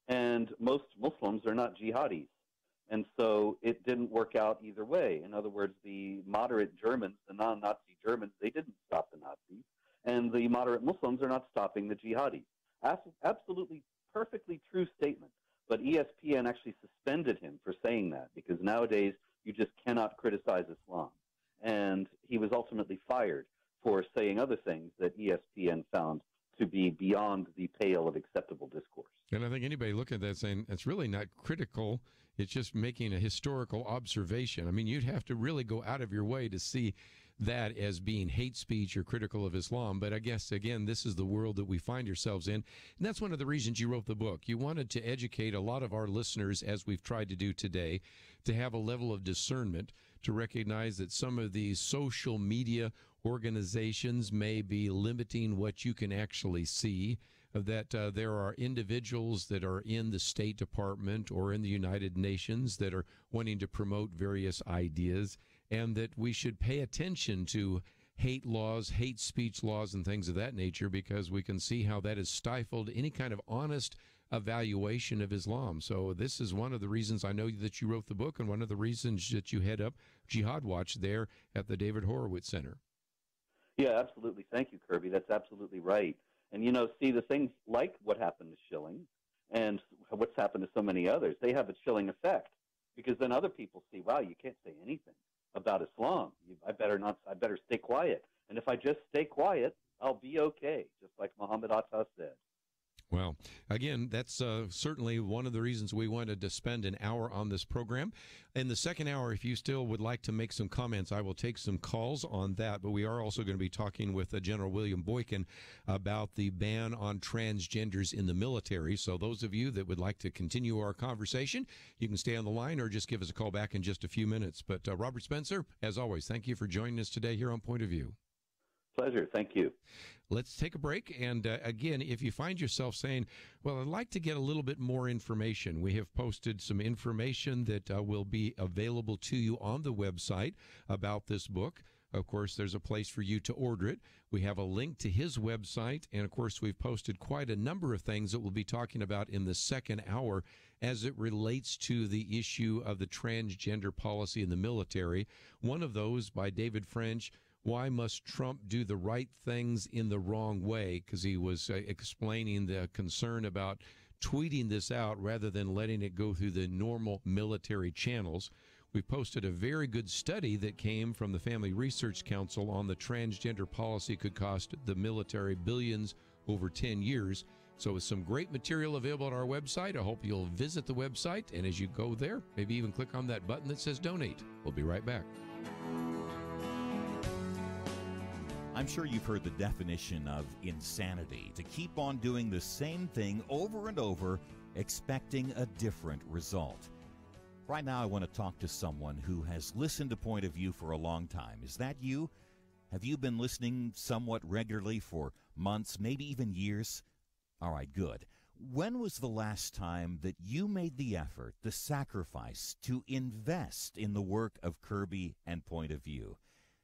and most Muslims are not jihadis. And so it didn't work out either way. In other words, the moderate Germans, the non-Nazi Germans, they didn't stop the Nazis, and the moderate Muslims are not stopping the jihadis. Absolutely perfectly true statement. But ESPN actually suspended him for saying that, because nowadays you just cannot criticize Islam. And he was ultimately fired for saying other things that ESPN found to be beyond the pale of acceptable discourse. And I think anybody looking at that saying it's really not critical, it's just making a historical observation. I mean, you'd have to really go out of your way to see that as being hate speech or critical of Islam. But I guess, again, this is the world that we find ourselves in. And that's one of the reasons you wrote the book. You wanted to educate a lot of our listeners, as we've tried to do today, to have a level of discernment, to recognize that some of these social media organizations may be limiting what you can actually see, that there are individuals that are in the State Department or in the United Nations that are wanting to promote various ideas, and that we should pay attention to hate laws, hate speech laws, and things of that nature, because we can see how that has stifled any kind of honest evaluation of Islam. So this is one of the reasons I know that you wrote the book, and one of the reasons that you head up Jihad Watch there at the David Horowitz Center. Yeah, absolutely. Thank you, Kerby. That's absolutely right. And, you know, see, the things like what happened to Schilling and what's happened to so many others, they have a chilling effect, because then other people see, wow, you can't say anything about Islam. I better stay quiet. And if I just stay quiet, I'll be okay, just like Muhammad Atta said. Well, again, that's certainly one of the reasons we wanted to spend an hour on this program. In the second hour, if you still would like to make some comments, I will take some calls on that. But we are also going to be talking with General William Boykin about the ban on transgenders in the military. So those of you that would like to continue our conversation, you can stay on the line or just give us a call back in just a few minutes. But Robert Spencer, as always, thank you for joining us today here on Point of View. Pleasure. Thank you. Let's take a break. And again, if you find yourself saying, well, I'd like to get a little bit more information, we have posted some information that will be available to you on the website about this book. Of course, there's a place for you to order it. We have a link to his website. And, of course, we've posted quite a number of things that we'll be talking about in the second hour as it relates to the issue of the transgender policy in the military. One of those by David French, Why Must Trump Do the Right Things in the Wrong Way? Because he was explaining the concern about tweeting this out rather than letting it go through the normal military channels. We posted a very good study that came from the Family Research Council on the transgender policy could cost the military billions over 10 years. So with some great material available on our website, I hope you'll visit the website. And as you go there, maybe even click on that button that says donate. We'll be right back. I'm sure you've heard the definition of insanity, to keep on doing the same thing over and over, expecting a different result. Right now, I want to talk to someone who has listened to Point of View for a long time. Is that you? Have you been listening somewhat regularly for months, maybe even years? All right, good. When was the last time that you made the effort, the sacrifice, to invest in the work of Kerby and Point of View?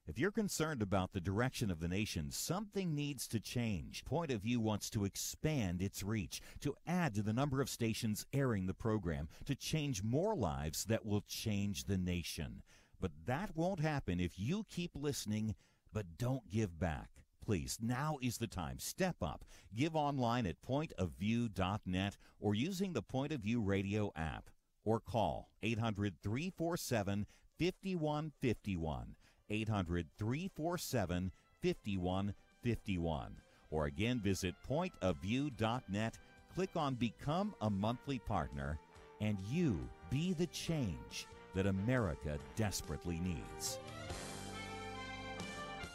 If you're concerned about the direction of the nation, something needs to change. Point of View wants to expand its reach, to add to the number of stations airing the program, to change more lives that will change the nation. But that won't happen if you keep listening, but don't give back. Please, now is the time. Step up. Give online at pointofview.net or using the Point of View radio app. Or call 800-347-5151. 800-347-5151. Or again, visit pointofview.net, click on Become a Monthly Partner, and you be the change that America desperately needs.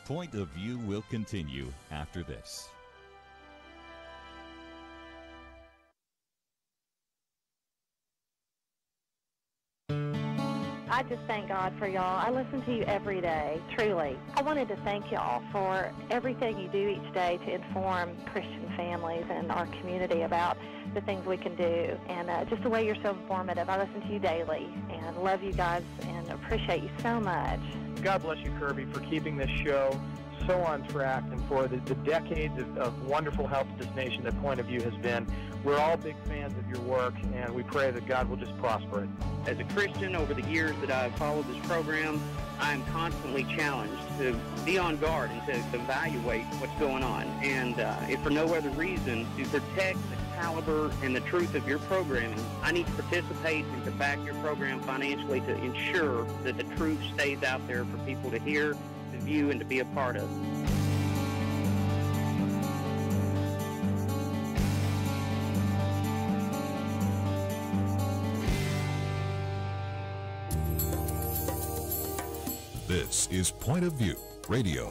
Point of View will continue after this. I just thank God for y'all. I listen to you every day, truly. I wanted to thank y'all for everything you do each day to inform Christian families and our community about the things we can do, and just the way you're so informative. I listen to you daily and love you guys and appreciate you so much. God bless you, Kerby, for keeping this show so on track and for the decades of wonderful help to this nation that Point of View has been. We're all big fans of your work, and we pray that God will just prosper it. As a Christian, over the years that I've followed this program, I'm constantly challenged to be on guard and to evaluate what's going on. And if for no other reason, to protect the caliber and the truth of your programming, I need to participate and to back your program financially to ensure that the truth stays out there for people to hear, to view, and to be a part of. This is Point of View Radio.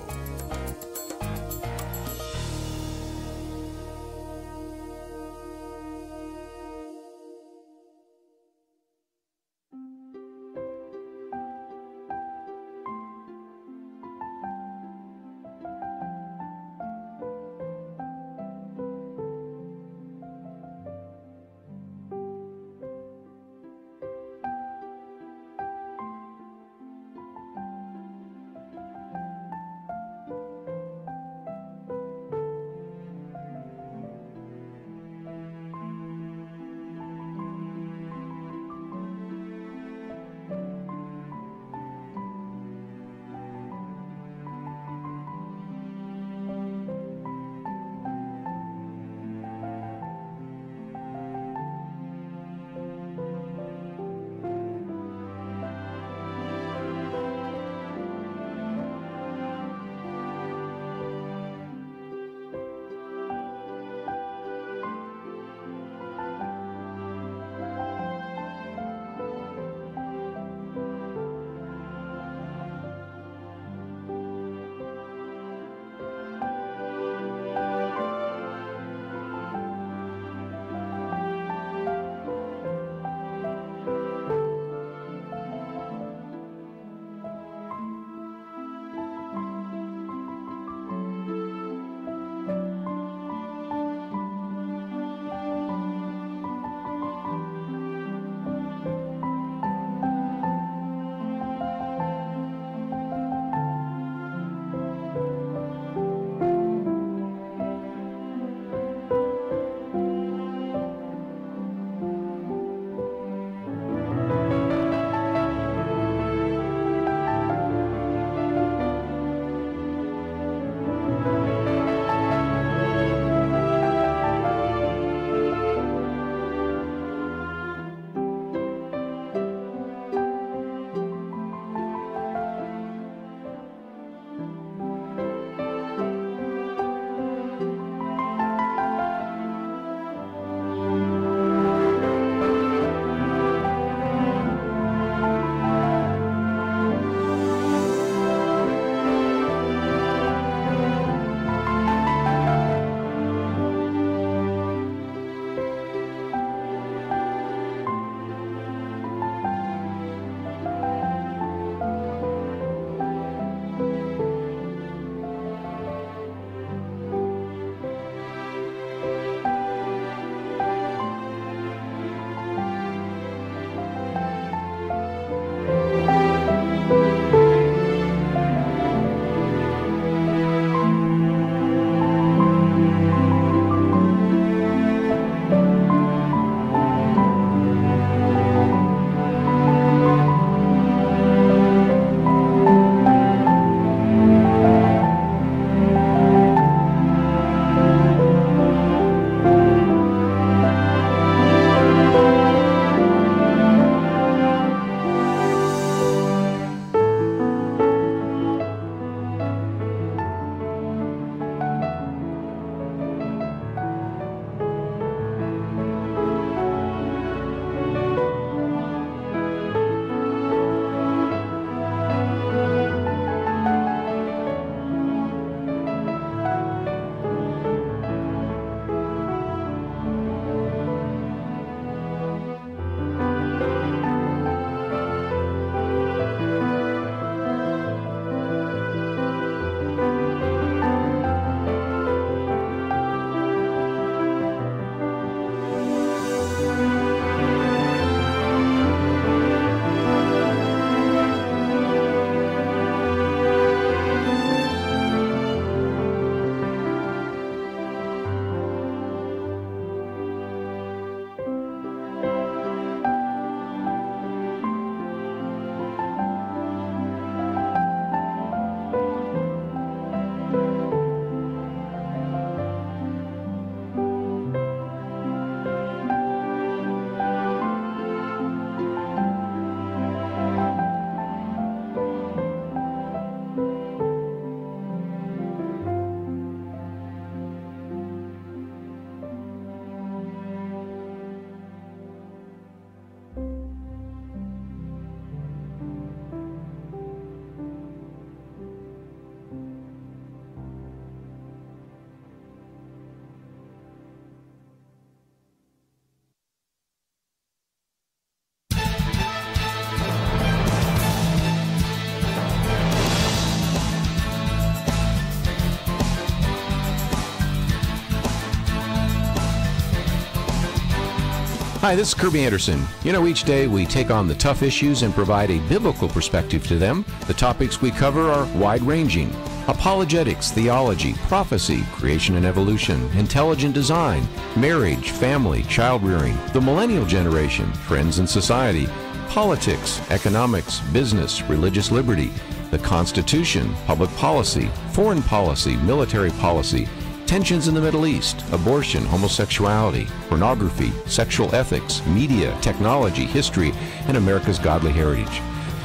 Hi, this is Kerby Anderson. You know, each day we take on the tough issues and provide a biblical perspective to them. The topics we cover are wide-ranging: apologetics, theology, prophecy, creation and evolution, intelligent design, marriage, family, child-rearing, the millennial generation, trends in society, politics, economics, business, religious liberty, the Constitution, public policy, foreign policy, military policy, tensions in the Middle East, abortion, homosexuality, pornography, sexual ethics, media, technology, history, and America's godly heritage.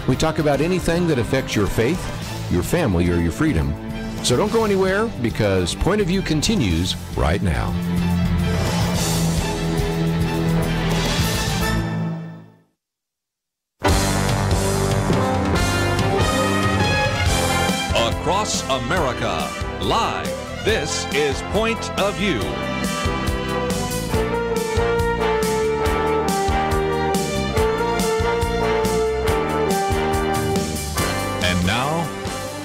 We talk about anything that affects your faith, your family, or your freedom. So don't go anywhere, because Point of View continues right now. Across America, live. This is Point of View. And now,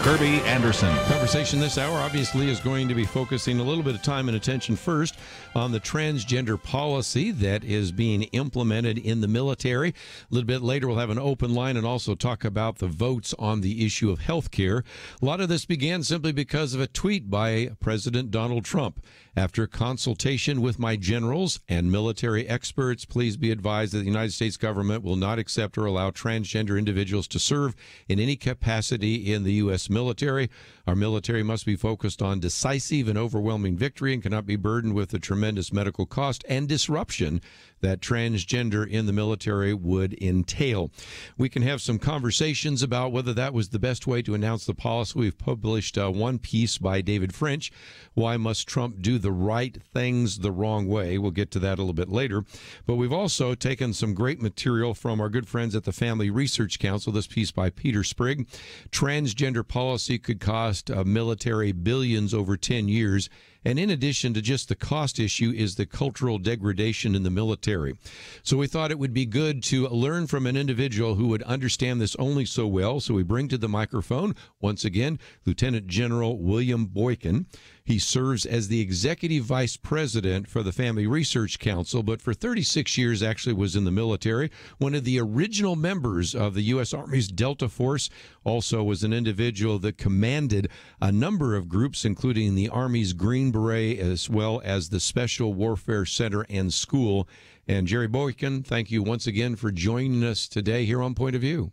Kerby Anderson. Conversation this hour obviously is going to be focusing a little bit of time and attention first on the transgender policy that is being implemented in the military. A little bit later, we'll have an open line and also talk about the votes on the issue of health care. A lot of this began simply because of a tweet by President Donald Trump. After consultation with my generals and military experts, please be advised that the United States government will not accept or allow transgender individuals to serve in any capacity in the U.S. military. Our military must be focused on decisive and overwhelming victory and cannot be burdened with the tremendous medical cost and disruption that transgender in the military would entail. We can have some conversations about whether that was the best way to announce the policy. We've published one piece by David French, Why Must Trump Do the Right Things the Wrong Way? We'll get to that a little bit later. But we've also taken some great material from our good friends at the Family Research Council, this piece by Peter Sprigg. Transgender policy could cost military billions over 10 years. And in addition to just the cost issue is the cultural degradation in the military. So we thought it would be good to learn from an individual who would understand this only so well. So we bring to the microphone, once again, Lieutenant General William Boykin. He serves as the Executive Vice President for the Family Research Council, but for 36 years actually was in the military. One of the original members of the U.S. Army's Delta Force, also was an individual that commanded a number of groups, including the Army's Green Beret, as well as the Special Warfare Center and School. And Jerry Boykin, thank you once again for joining us today here on Point of View.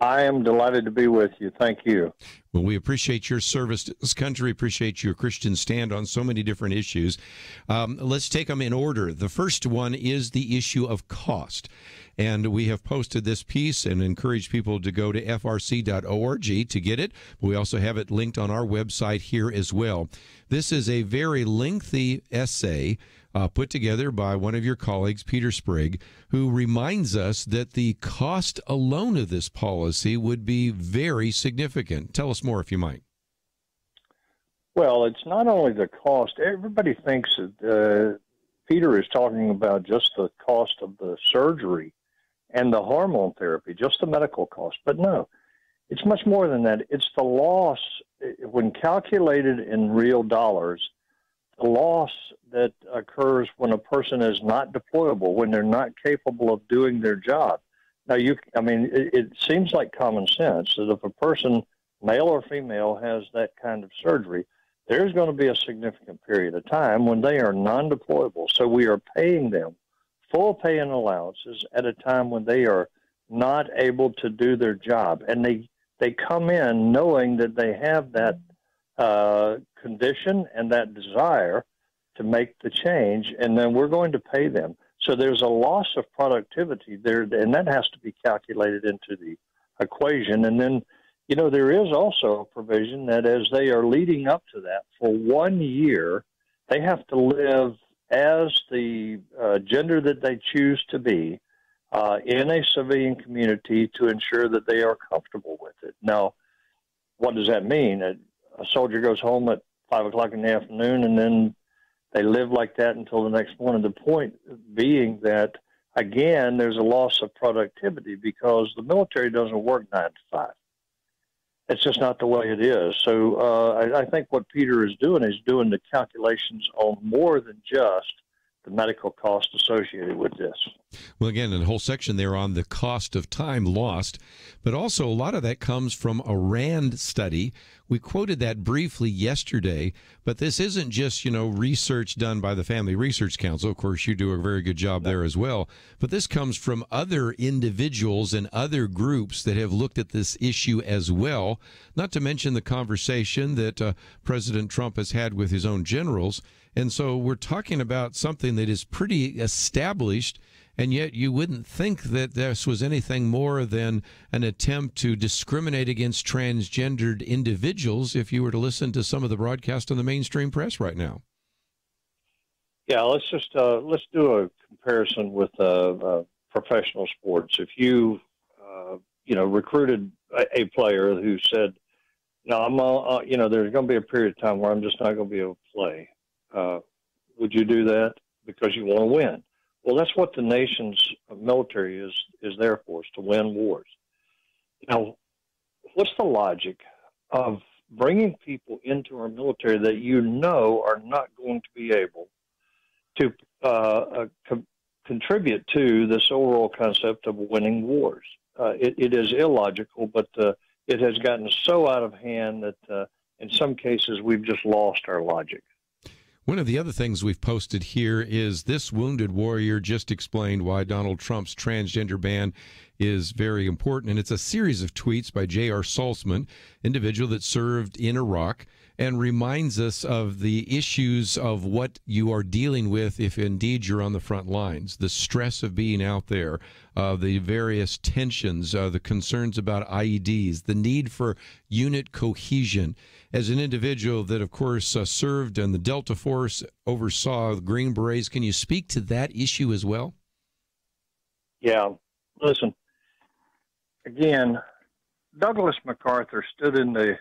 I am delighted to be with you. Thank you. Well, we appreciate your service to this country, appreciate your Christian stand on so many different issues. Let's take them in order. The first one is the issue of cost. And we have posted this piece and encourage people to go to frc.org to get it. We also have it linked on our website here as well. This is a very lengthy essay put together by one of your colleagues, Peter Sprigg, who reminds us that the cost alone of this policy would be very significant. Tell us more, if you might. Well, it's not only the cost. Everybody thinks that Peter is talking about just the cost of the surgery and the hormone therapy, just the medical cost. But no, it's much more than that. It's the loss, when calculated in real dollars, the loss that occurs when a person is not deployable, when they're not capable of doing their job. Now, it seems like common sense that if a person, male or female, has that kind of surgery, there's going to be a significant period of time when they are non-deployable. So we are paying them full pay and allowances at a time when they are not able to do their job. And they come in knowing that they have that condition and that desire to make the change, and then we're going to pay them. So there's a loss of productivity there, and that has to be calculated into the equation. And then, there is also a provision that as they are leading up to that, for 1 year, they have to live as the gender that they choose to be in a civilian community to ensure that they are comfortable with it. Now, what does that mean? A soldier goes home at 5 o'clock in the afternoon, and then they live like that until the next morning. The point being that, again, there's a loss of productivity because the military doesn't work 9 to 5. It's just not the way it is. So I think what Peter is doing the calculations on more than just the medical cost associated with this. Well, again, in the whole section there on the cost of time lost, but also a lot of that comes from a RAND study. We quoted that briefly yesterday, but this isn't just, research done by the Family Research Council. Of course, you do a very good job there as well. But this comes from other individuals and other groups that have looked at this issue as well, not to mention the conversation that President Trump has had with his own generals. And so we're talking about something that is pretty established, and yet you wouldn't think that this was anything more than an attempt to discriminate against transgendered individuals if you were to listen to some of the broadcast on the mainstream press right now. Yeah, let's do a comparison with professional sports. If you recruited a player who said, "No, there's going to be a period of time where I'm just not going to be able to play," would you do that because you want to win? Well, that's what the nation's military is there for, is to win wars. Now, what's the logic of bringing people into our military that are not going to be able to contribute to this overall concept of winning wars? It is illogical, but it has gotten so out of hand that in some cases we've just lost our logic. One of the other things we've posted here is this wounded warrior just explained why Donald Trump's transgender ban is very important. And it's a series of tweets by J.R. Saltzman, individual that served in Iraq, and reminds us of the issues of what you are dealing with if indeed you're on the front lines, the stress of being out there, the various tensions, the concerns about IEDs, the need for unit cohesion. As an individual that, of course, served in the Delta Force, oversaw the Green Berets, can you speak to that issue as well? Yeah. Listen, again, Douglas MacArthur stood in the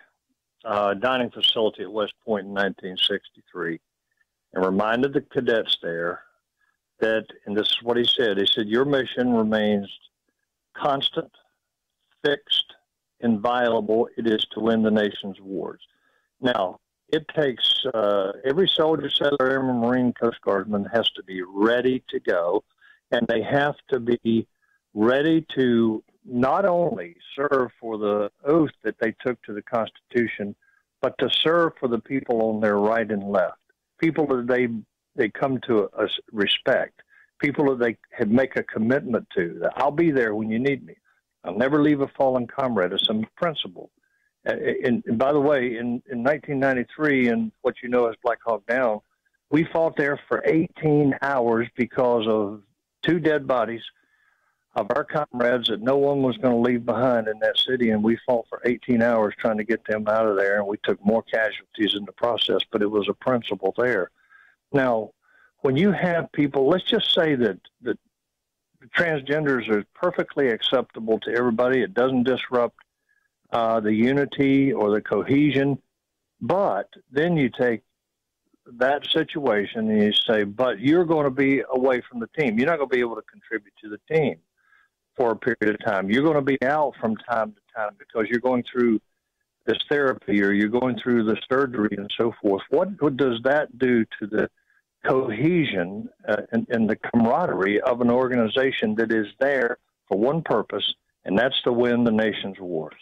dining facility at West Point in 1963 and reminded the cadets there that, and this is what he said, your mission remains constant, fixed, inviolable. It is to win the nation's wars. Now, it takes every soldier, sailor, airman, Marine, Coast Guardsman has to be ready to go, and they have to be ready to not only serve for the oath that they took to the Constitution, but to serve for the people on their right and left, people that they come to respect, people that they had make a commitment to, that I'll be there when you need me. I'll never leave a fallen comrade. It's a principle. And by the way, in 1993, and what you know as Black Hawk Down, we fought there for 18 hours because of 2 dead bodies of our comrades that no one was going to leave behind in that city, and we fought for 18 hours trying to get them out of there, and we took more casualties in the process, but it was a principle there. Now, when you have people, let's just say that transgenders are perfectly acceptable to everybody. It doesn't disrupt the unity or the cohesion, but then you take that situation and you say, but you're going to be away from the team. You're not going to be able to contribute to the team for a period of time. You're going to be out from time to time because you're going through this therapy or you're going through the surgery and so forth. What does that do to the cohesion and the camaraderie of an organization that is there for one purpose, and that's to win the nation's wars?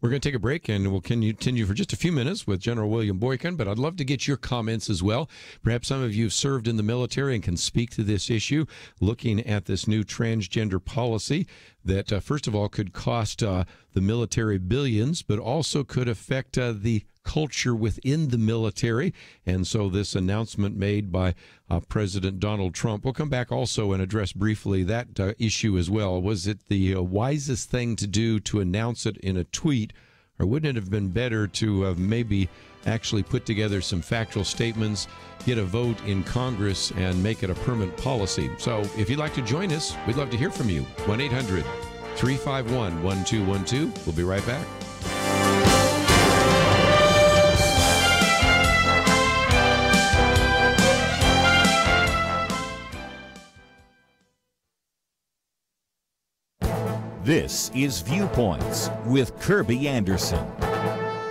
We're going to take a break, and we'll continue for just a few minutes with General William Boykin, but I'd love to get your comments as well. Perhaps some of you have served in the military and can speak to this issue, looking at this new transgender policy that, first of all, could cost the military billions, but also could affect the culture within the military. And so this announcement made by President Donald Trump, we'll come back also and address briefly that issue as well. Was it the wisest thing to do to announce it in a tweet, or wouldn't it have been better to maybe actually put together some factual statements, get a vote in Congress, and make it a permanent policy? So if you'd like to join us, we'd love to hear from you. 1-800-351-1212. We'll be right back. This is Viewpoints with Kerby Anderson.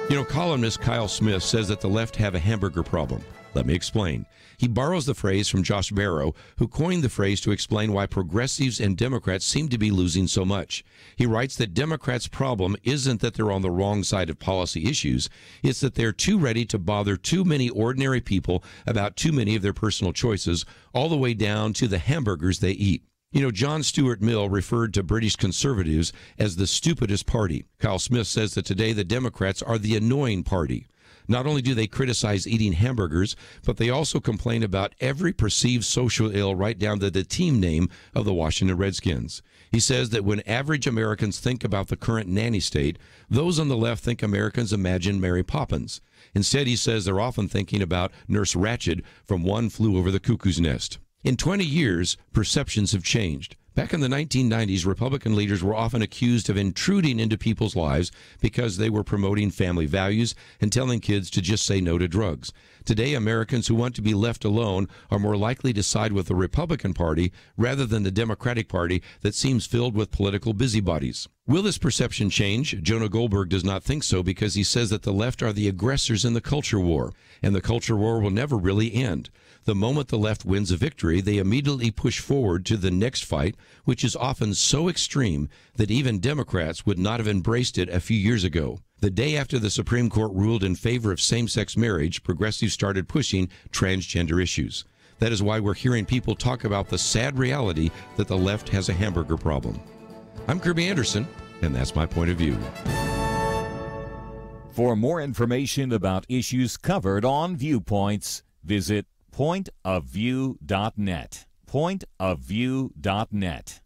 You know, columnist Kyle Smith says that the left have a hamburger problem. Let me explain. He borrows the phrase from Josh Barrow, who coined the phrase to explain why progressives and Democrats seem to be losing so much. He writes that Democrats' problem isn't that they're on the wrong side of policy issues. It's that they're too ready to bother too many ordinary people about too many of their personal choices, all the way down to the hamburgers they eat. You know, John Stuart Mill referred to British conservatives as the stupidest party. Kyle Smith says that today the Democrats are the annoying party. Not only do they criticize eating hamburgers, but they also complain about every perceived social ill right down to the team name of the Washington Redskins. He says that when average Americans think about the current nanny state, those on the left think Americans imagine Mary Poppins. Instead, he says they're often thinking about Nurse Ratched from One Flew Over the Cuckoo's Nest. In 20 years, perceptions have changed. Back in the 1990s, Republican leaders were often accused of intruding into people's lives because they were promoting family values and telling kids to just say no to drugs. Today, Americans who want to be left alone are more likely to side with the Republican Party rather than the Democratic Party that seems filled with political busybodies. Will this perception change? Jonah Goldberg does not think so because he says that the left are the aggressors in the culture war, and the culture war will never really end. The moment the left wins a victory, they immediately push forward to the next fight, which is often so extreme that even Democrats would not have embraced it a few years ago. The day after the Supreme Court ruled in favor of same-sex marriage, progressives started pushing transgender issues. That is why we're hearing people talk about the sad reality that the left has a hamburger problem. I'm Kerby Anderson, and that's my point of view. For more information about issues covered on Viewpoints, visit pointofview.net. Pointofview.net.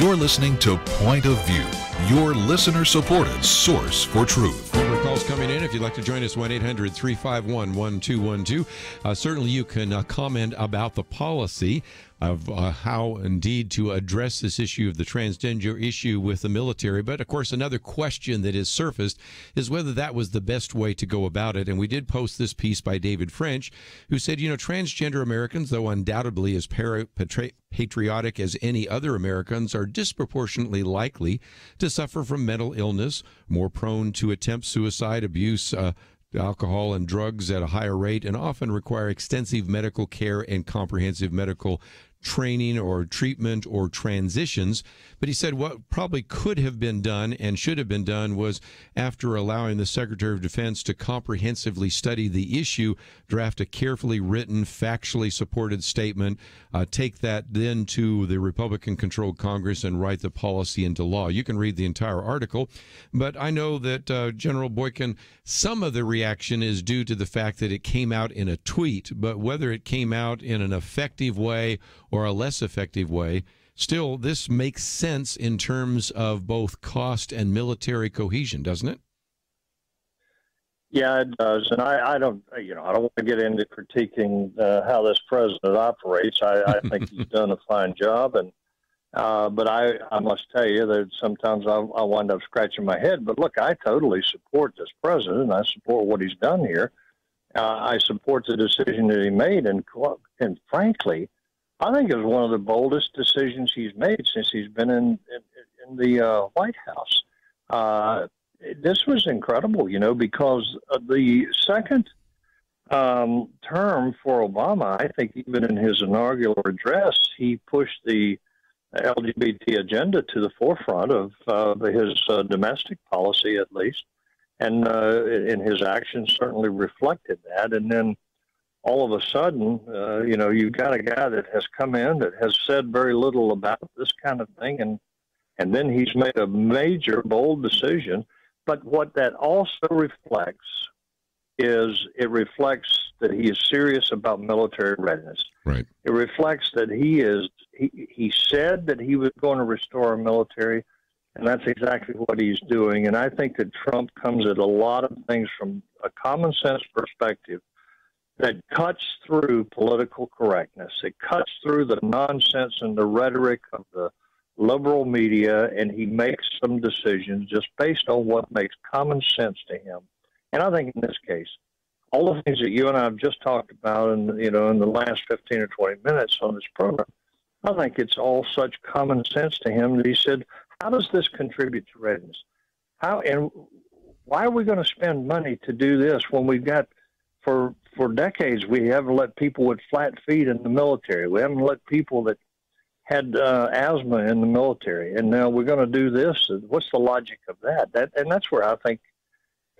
You're listening to Point of View, your listener-supported source for truth. More calls coming in. If you'd like to join us, 1-800-351-1212. Certainly you can comment about the policy of how indeed to address this issue of the transgender issue with the military. But, of course, another question that has surfaced is whether that was the best way to go about it. And we did post this piece by David French, who said, you know, transgender Americans, though undoubtedly as patriotic as any other Americans, are disproportionately likely to suffer from mental illness, more prone to attempt suicide, abuse, alcohol and drugs at a higher rate, and often require extensive medical care and comprehensive medical training or treatment or transitions. But he said what probably could have been done and should have been done was, after allowing the Secretary of Defense to comprehensively study the issue, draft a carefully written, factually supported statement, take that then to the Republican-controlled Congress and write the policy into law. You can read the entire article, but I know that General Boykin, some of the reaction is due to the fact that it came out in a tweet, but whether it came out in an effective way or a less effective way, still, this makes sense in terms of both cost and military cohesion, doesn't it? Yeah, it does, and I don't want to get into critiquing how this president operates. I think he's done a fine job, and but I must tell you that sometimes I wind up scratching my head. But look, I totally support this president. I support what he's done here. I support the decision that he made, and frankly, I think it was one of the boldest decisions he's made since he's been in the White House. This was incredible, you know, because the second term for Obama, I think even in his inaugural address, he pushed the LGBT agenda to the forefront of his domestic policy, at least. And his actions certainly reflected that. And then all of a sudden, you've got a guy that has come in that has said very little about this kind of thing. And then he's made a major, bold decision. But what that also reflects is it reflects that he is serious about military readiness. Right. It reflects that he said that he was going to restore our military, and that's exactly what he's doing. And I think that Trump comes at a lot of things from a common sense perspective that cuts through political correctness. It cuts through the nonsense and the rhetoric of the liberal media, and he makes some decisions just based on what makes common sense to him. And I think in this case, all the things that you and I have just talked about in the last 15 or 20 minutes on this program, I think it's all such common sense to him that he said, how does this contribute to readiness? How and why are we going to spend money to do this when we've got, for decades, we haven't let people with flat feet in the military. We haven't let people that had asthma in the military, and now we're going to do this. What's the logic of that? And that's where I think,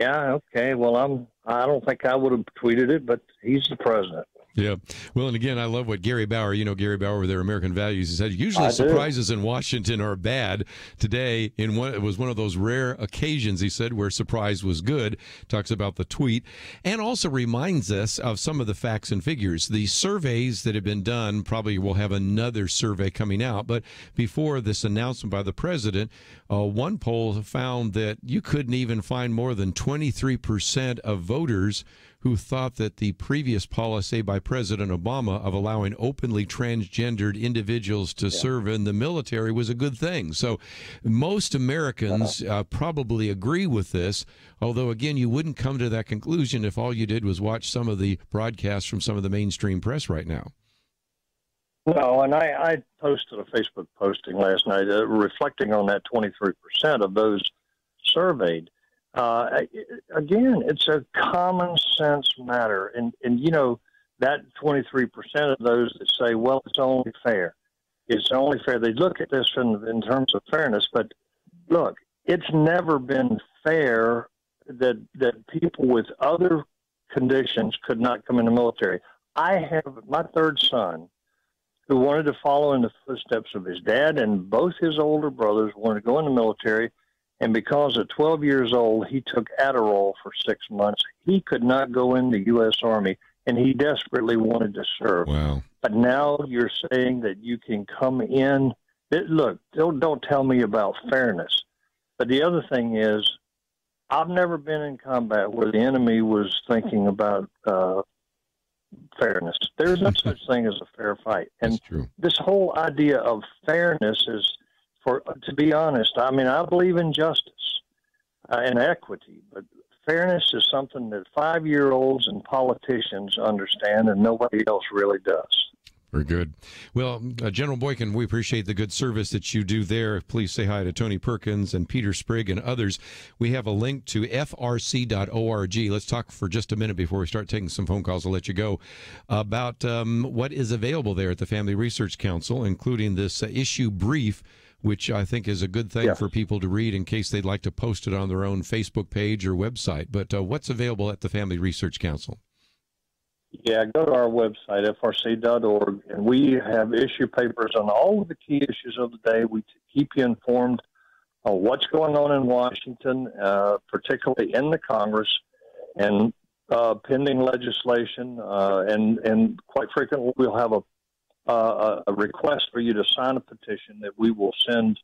yeah, okay, well, I don't think I would have tweeted it, but he's the president. Yeah. Well, and again, I love what Gary Bauer, Gary Bauer with their American Values, he said, usually surprises in Washington are bad. Today, it was one of those rare occasions, he said, where surprise was good. Talks about the tweet and also reminds us of some of the facts and figures. The surveys that have been done, probably will have another survey coming out. But before this announcement by the president, one poll found that you couldn't even find more than 23% of voters who thought that the previous policy by President Obama of allowing openly transgendered individuals to serve in the military was a good thing. So most Americans probably agree with this, although, again, you wouldn't come to that conclusion if all you did was watch some of the broadcasts from some of the mainstream press right now. No, and I posted a Facebook posting last night reflecting on that 23% of those surveyed. Again, it's a common sense matter. And that 23% of those that say, well, it's only fair. It's only fair. They look at this in terms of fairness. But look, it's never been fair that people with other conditions could not come in the military. I have my third son who wanted to follow in the footsteps of his dad, and both his older brothers wanted to go in the military. And because at 12 years old, he took Adderall for 6 months. He could not go in the U.S. Army, and he desperately wanted to serve. Wow. But now you're saying that you can come in. Look, don't tell me about fairness. But the other thing is, I've never been in combat where the enemy was thinking about fairness. There's no such thing as a fair fight. And that's true. This whole idea of fairness is, to be honest, I mean, I believe in justice and equity, but fairness is something that 5-year-olds and politicians understand, and nobody else really does. Very good. Well, General Boykin, we appreciate the good service that you do there. Please say hi to Tony Perkins and Peter Sprigg and others. We have a link to frc.org. Let's talk for just a minute before we start taking some phone calls. I'll let you go about what is available there at the Family Research Council, including this issue brief, which I think is a good thing for people to read in case they'd like to post it on their own Facebook page or website. But what's available at the Family Research Council? Yeah, go to our website, frc.org, and we have issue papers on all of the key issues of the day. We keep you informed of what's going on in Washington, particularly in the Congress, and pending legislation, and quite frequently we'll have a request for you to sign a petition that we will send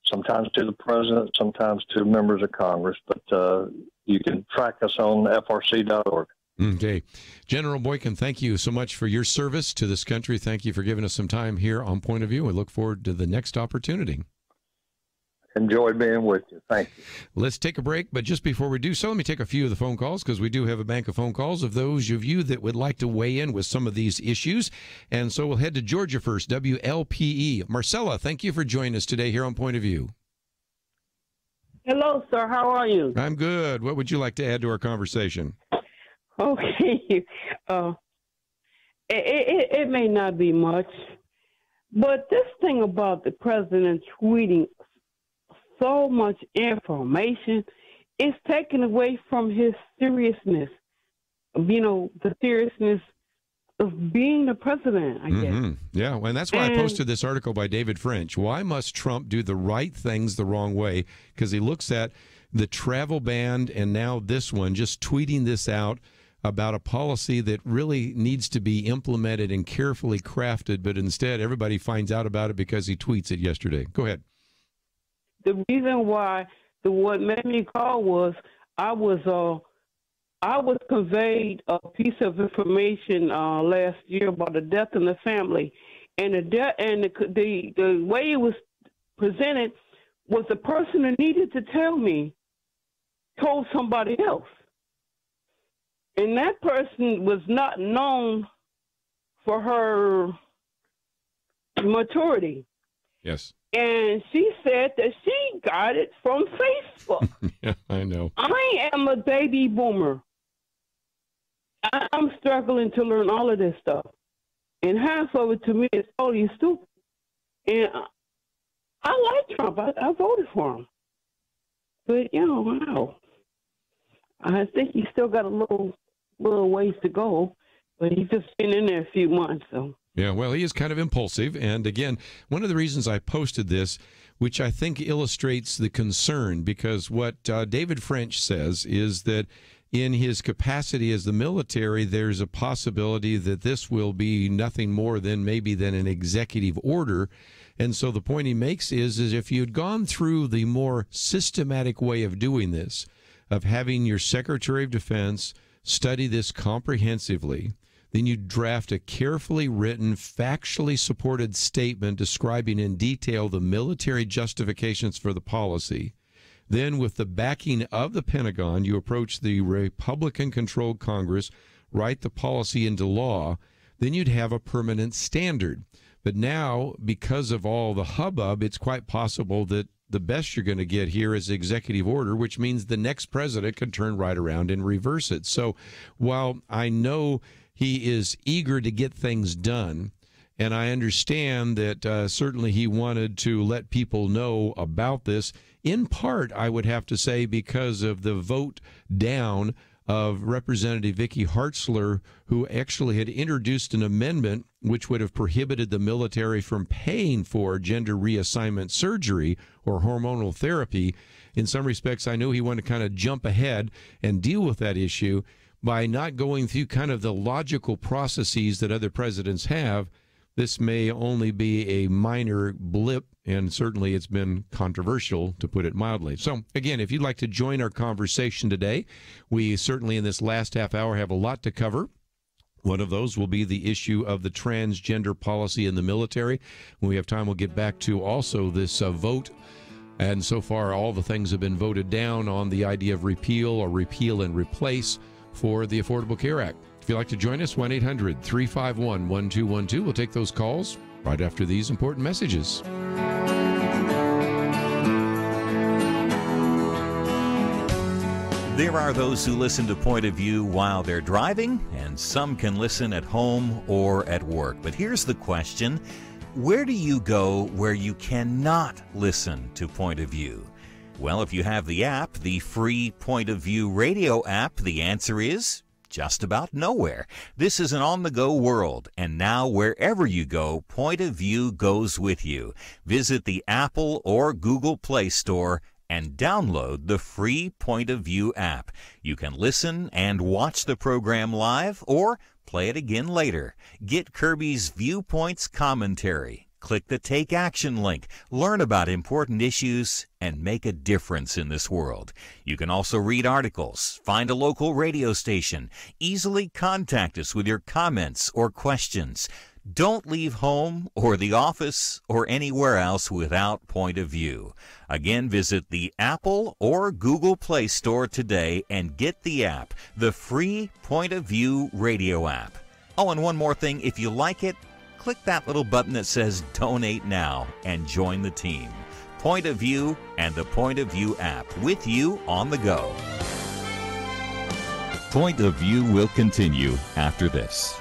sometimes to the president, sometimes to members of Congress. But you can track us on frc.org. Okay. General Boykin, thank you so much for your service to this country. Thank you for giving us some time here on Point of View. We look forward to the next opportunity. Enjoyed being with you. Thank you. Let's take a break, but just before we do so, let me take a few of the phone calls, because we do have a bank of phone calls of those of you that would like to weigh in with some of these issues. And so we'll head to Georgia first, WLPE. Marcella, thank you for joining us today here on Point of View. Hello, sir. How are you? I'm good. What would you like to add to our conversation? Okay. It may not be much, but this thing about the president tweeting so much information, it's taken away from his seriousness. You know, the seriousness of being the president, I guess. Yeah, and that's why I posted this article by David French. Why must Trump do the right things the wrong way? Because he looks at the travel ban and now this one, just tweeting this out about a policy that really needs to be implemented and carefully crafted, but instead everybody finds out about it because he tweets it yesterday. Go ahead. The reason why what made me call was I was conveyed a piece of information last year about a death in the family, and the way it was presented was the person who needed to tell me told somebody else, and that person was not known for her maturity. Yes. And she said that she got it from Facebook. Yeah, I know. I am a baby boomer. I'm struggling to learn all of this stuff. And half of it to me is totally stupid. And I like Trump. I voted for him. But, you know, wow. I think he's still got a little ways to go. But he's just been in there a few months, so. Yeah, well, he is kind of impulsive. And again, one of the reasons I posted this, which I think illustrates the concern, because what David French says is that in his capacity as the military, there's a possibility that this will be nothing more than an executive order. And so the point he makes is if you had gone through the more systematic way of doing this, of having your Secretary of Defense study this comprehensively, then you draft a carefully written, factually supported statement describing in detail the military justifications for the policy. Then, with the backing of the Pentagon, you approach the Republican-controlled Congress, write the policy into law, then you'd have a permanent standard. But now, because of all the hubbub, it's quite possible that the best you're going to get here is executive order, which means the next president can turn right around and reverse it. So while I know he is eager to get things done, and I understand that certainly he wanted to let people know about this, in part, I would have to say, because of the vote down of Representative Vicky Hartzler, who actually had introduced an amendment which would have prohibited the military from paying for gender reassignment surgery or hormonal therapy. In some respects, I knew he wanted to kind of jump ahead and deal with that issue by not going through kind of the logical processes that other presidents have. This may only be a minor blip, and certainly it's been controversial, to put it mildly. So, again, if you'd like to join our conversation today, we certainly in this last half hour have a lot to cover. One of those will be the issue of the transgender policy in the military. When we have time, we'll get back to also this vote. And so far, all the things have been voted down on the idea of repeal or repeal and replace for the Affordable Care Act. If you'd like to join us, 1-800-351-1212. We'll take those calls right after these important messages. There are those who listen to Point of View while they're driving, and some can listen at home or at work. But here's the question: where do you go where you cannot listen to Point of View? Well, if you have the app, the free Point of View radio app, the answer is just about nowhere. This is an on-the-go world, and now wherever you go, Point of View goes with you. Visit the Apple or Google Play Store and download the free Point of View app. You can listen and watch the program live or play it again later. Get Kerby's Viewpoints commentary. Click the Take Action link, learn about important issues, and make a difference in this world. You can also read articles, find a local radio station, easily contact us with your comments or questions. Don't leave home or the office or anywhere else without Point of View. Again, visit the Apple or Google Play Store today and get the app, the free Point of View radio app. Oh, and one more thing, if you like it, click that little button that says Donate Now and join the team. Point of View and the Point of View app, with you on the go. Point of View will continue after this.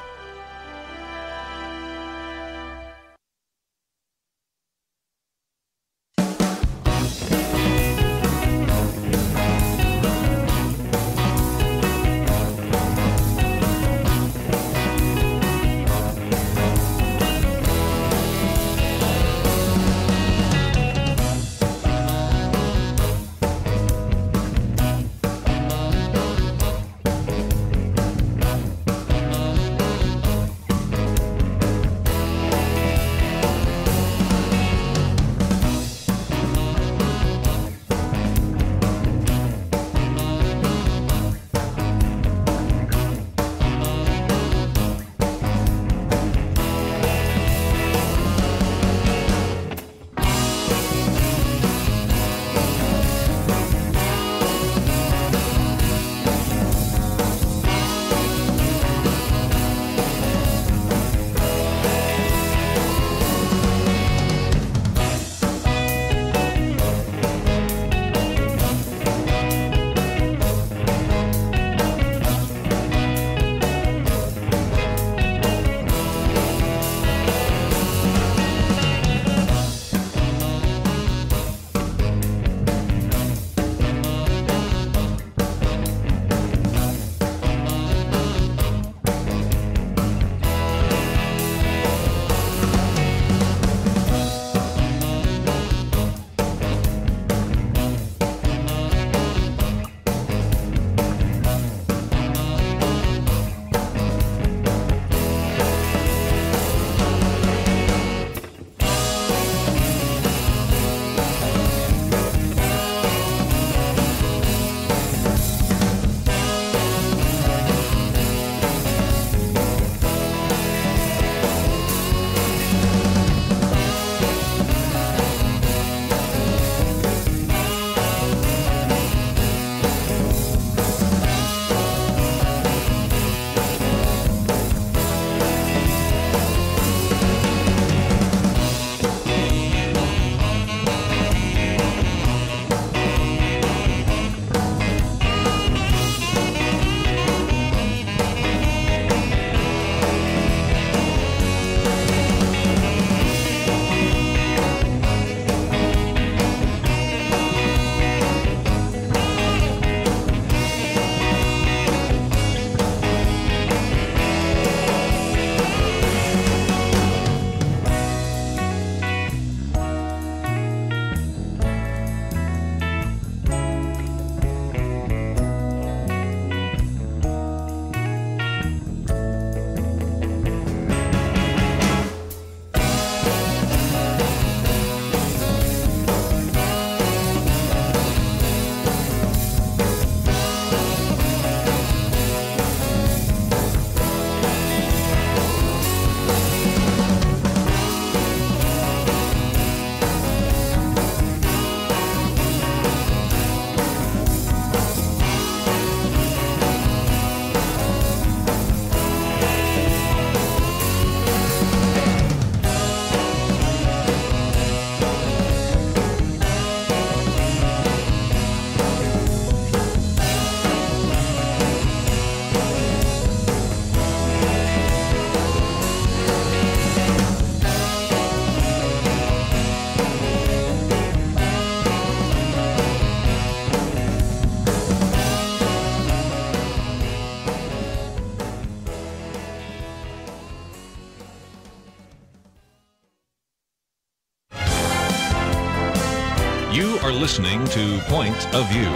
listening to Point of View.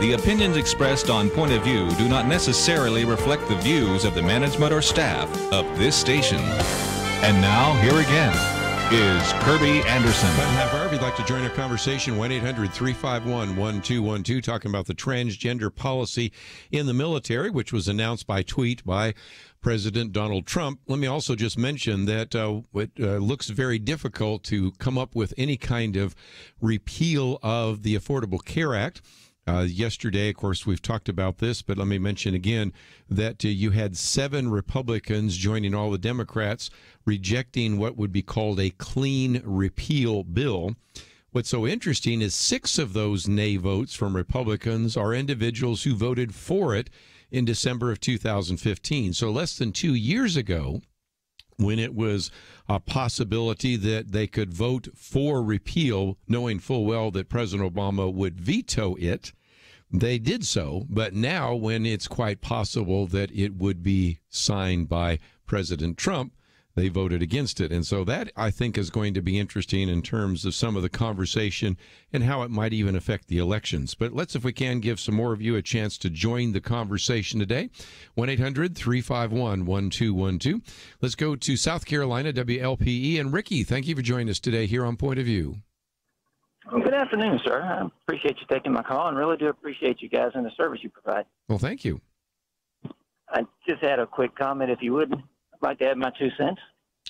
The opinions expressed on Point of View do not necessarily reflect the views of the management or staff of this station. And now, here again is Kerby Anderson. If you'd like to join our conversation, 1-800-351-1212, talking about the transgender policy in the military, which was announced by tweet by President Donald Trump. Let me also just mention that it looks very difficult to come up with any kind of repeal of the Affordable Care Act. Yesterday, of course, we've talked about this, but let me mention again that you had 7 Republicans joining all the Democrats rejecting what would be called a clean repeal bill. What's so interesting is 6 of those nay votes from Republicans are individuals who voted for it in December of 2015. So less than 2 years ago, when it was a possibility that they could vote for repeal, knowing full well that President Obama would veto it, they did so. But now, when it's quite possible that it would be signed by President Trump, they voted against it. And so that, I think, is going to be interesting in terms of some of the conversation and how it might even affect the elections. But let's, if we can, give some more of you a chance to join the conversation today. 1-800-351-1212. Let's go to South Carolina, WLPE. And Ricky, thank you for joining us today here on Point of View. Well, good afternoon, sir. I appreciate you taking my call and really do appreciate you guys and the service you provide. Well, thank you. I just had a quick comment, if you would. I'd like to add my 2 cents.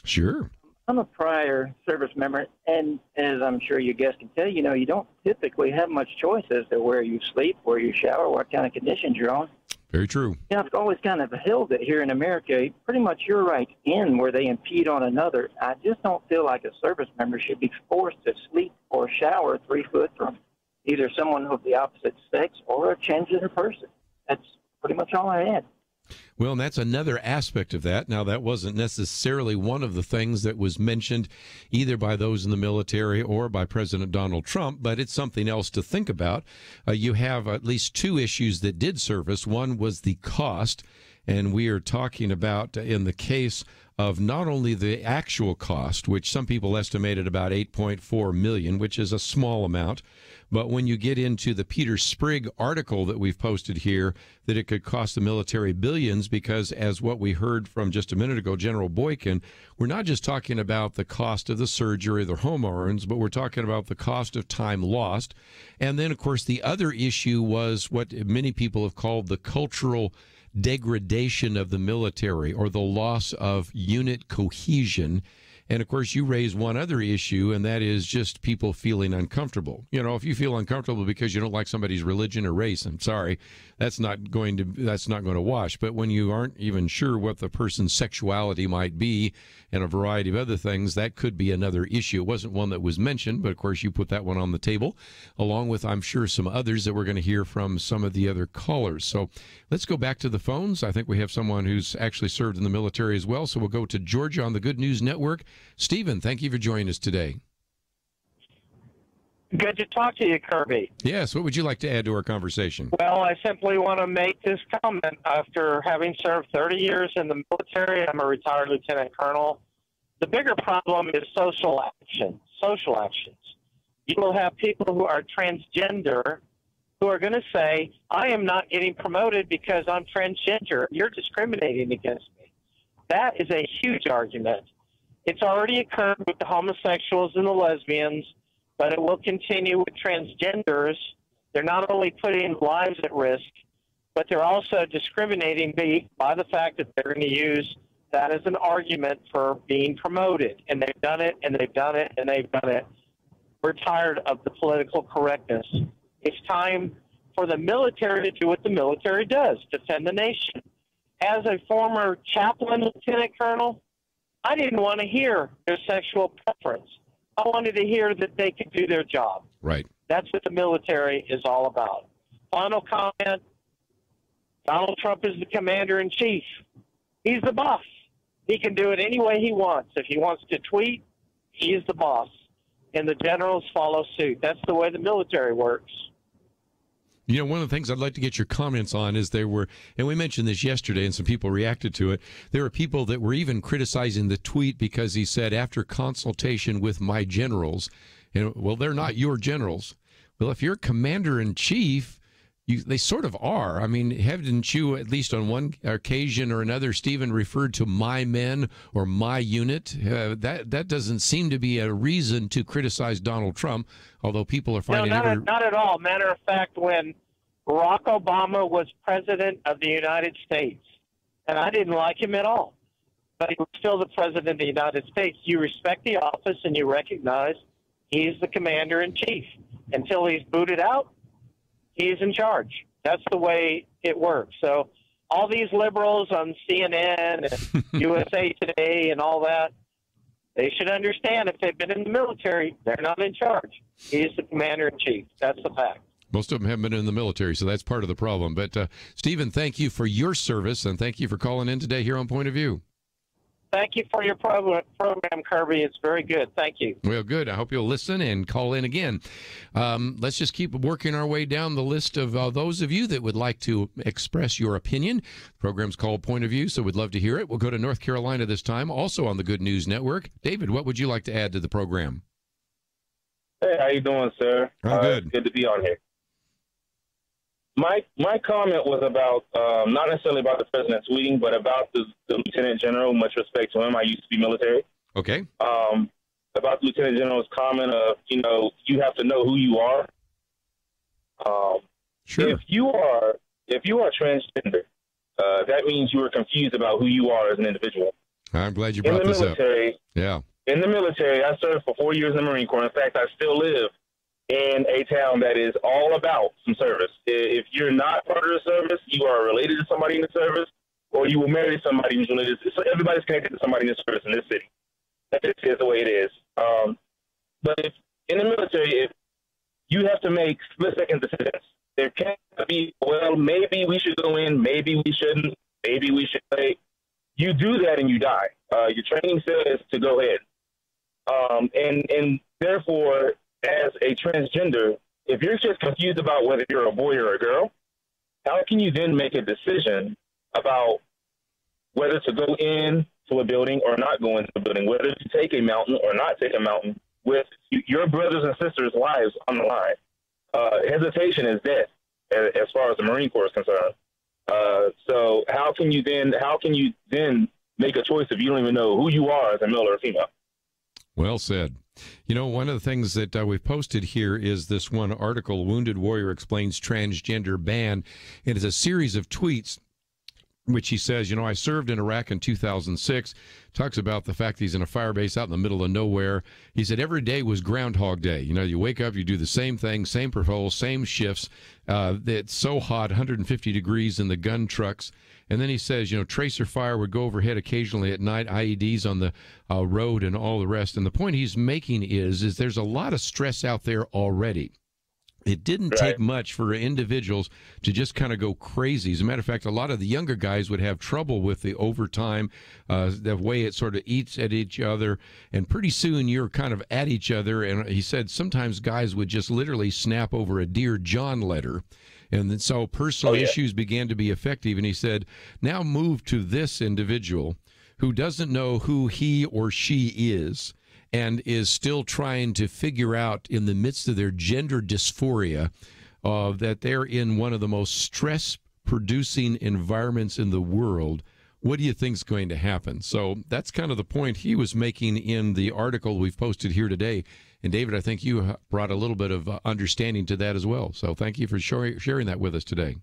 Sure. I'm a prior service member, and as I'm sure you guys can tell, you don't typically have much choice as to where you sleep, where you shower, what kind of conditions you're on. Very true. I've always kind of held it here in America. Pretty much you're right in where they impede on another. I just don't feel like a service member should be forced to sleep or shower 3 foot from either someone of the opposite sex or a transgender person. That's pretty much all I had. Well, and that's another aspect of that. Now, that wasn't necessarily one of the things that was mentioned either by those in the military or by President Donald Trump, but it's something else to think about. You have at least 2 issues that did surface. One was the cost, and we are talking about, in the case of not only the actual cost, which some people estimated about $8.4 million, which is a small amount, but when you get into the Peter Sprigg article that we've posted here, that it could cost the military billions, because as what we heard from just a minute ago, General Boykin, we're not just talking about the cost of the surgery, the hormones, but we're talking about the cost of time lost. And then, of course, the other issue was what many people have called the cultural degradation of the military, or the loss of unit cohesion. And, of course, you raise one other issue, and that is just people feeling uncomfortable. If you feel uncomfortable because you don't like somebody's religion or race, I'm sorry, that's not going to wash. But when you aren't even sure what the person's sexuality might be and a variety of other things, that could be another issue. It wasn't one that was mentioned, but, of course, you put that one on the table, along with, I'm sure, some others that we're going to hear from some of the other callers. So let's go back to the phones. I think we have someone who's actually served in the military as well. So we'll go to Georgia on the Good News Network. Stephen, thank you for joining us today. Good to talk to you, Kerby. Yes, what would you like to add to our conversation? Well, I simply want to make this comment. After having served 30 years in the military, I'm a retired lieutenant colonel. The bigger problem is social action, social actions. You will have people who are transgender who are going to say, I am not getting promoted because I'm transgender. You're discriminating against me. That is a huge argument. It's already occurred with the homosexuals and the lesbians, but it will continue with transgenders. They're not only putting lives at risk, but they're also discriminating by the fact that they're going to use that as an argument for being promoted. And they've done it, and they've done it, and they've done it. We're tired of the political correctness. It's time for the military to do what the military does, defend the nation. As a former chaplain lieutenant colonel, I didn't want to hear their sexual preference. I wanted to hear that they could do their job. Right. That's what the military is all about. Final comment, Donald Trump is the commander-in-chief. He's the boss. He can do it any way he wants. If he wants to tweet, he is the boss. And the generals follow suit. That's the way the military works. One of the things I'd like to get your comments on is there were, and we mentioned this yesterday and some people reacted to it, there were people that were even criticizing the tweet because he said, after consultation with my generals, And, well, they're not your generals. Well, if you're commander-in-chief, they sort of are. I mean, haven't you, at least on one occasion or another, Stephen, referred to my men or my unit? That doesn't seem to be a reason to criticize Donald Trump, although people are finding not at all. Matter of fact, when Barack Obama was president of the United States, and I didn't like him at all, but he was still the president of the United States, you respect the office and you recognize he's the commander-in-chief. Until he's booted out, he's in charge. That's the way it works. So all these liberals on CNN and USA Today and all that, they should understand if they've been in the military, they're not in charge. He's the commander-in-chief. That's the fact. Most of them haven't been in the military, so that's part of the problem. But, Stephen, thank you for your service, and thank you for calling in today here on Point of View. Thank you for your program, Kerby. It's very good. Thank you. Well, good. I hope you'll listen and call in again. Let's just keep working our way down the list of those of you that would like to express your opinion. The program's called Point of View, so we'd love to hear it. We'll go to North Carolina this time, also on the Good News Network. David, what would you like to add to the program? Hey, how you doing, sir? I'm good. Good to be on here. My comment was about not necessarily about the president tweeting, but about the lieutenant general. Much respect to him. I used to be military. Okay. About the lieutenant general's comment of, you have to know who you are. Sure. If you are transgender, that means you are confused about who you are as an individual. I'm glad you brought this up. Yeah. In the military, I served for 4 years in the Marine Corps. In fact, I still live in a town that is all about some service. If you're not part of the service, you are related to somebody in the service, or you will marry somebody who's related. So everybody's connected to somebody in the service in this city. That just is the way it is. But if in the military, if you have to make split-second decisions, there can't be, well, maybe we should go in, maybe we shouldn't, maybe we should wait. You do that and you die. Your training says to go ahead. And therefore, as a transgender, if you're just confused about whether you're a boy or a girl, how can you then make a decision about whether to go in to a building or not go into a building, whether to take a mountain or not take a mountain with your brothers and sisters' lives on the line? Hesitation is death as far as the Marine Corps is concerned. So how can you then make a choice if you don't even know who you are as a male or a female? Well said. One of the things that we've posted here is this one article, Wounded Warrior Explains Transgender Ban. It is a series of tweets which he says, I served in Iraq in 2006, talks about the fact that he's in a fire base out in the middle of nowhere. He said every day was Groundhog Day. You wake up, you do the same thing, same patrols, same shifts. It's so hot, 150 degrees in the gun trucks. And then he says, tracer fire would go overhead occasionally at night, IEDs on the road and all the rest. And the point he's making is there's a lot of stress out there already. It didn't take much for individuals to just kind of go crazy. As a matter of fact, a lot of the younger guys would have trouble with the overtime, the way it sort of eats at each other. And pretty soon you're kind of at each other. And he said sometimes guys would just literally snap over a Dear John letter. And then, so personal issues began to be effective. And he said, now move to this individual who doesn't know who he or she is and is still trying to figure out in the midst of their gender dysphoria that they're in one of the most stress-producing environments in the world. What do you think is going to happen? So that's kind of the point he was making in the article we've posted here today. And, David, I think you brought a little bit of understanding to that as well. So thank you for sharing that with us today.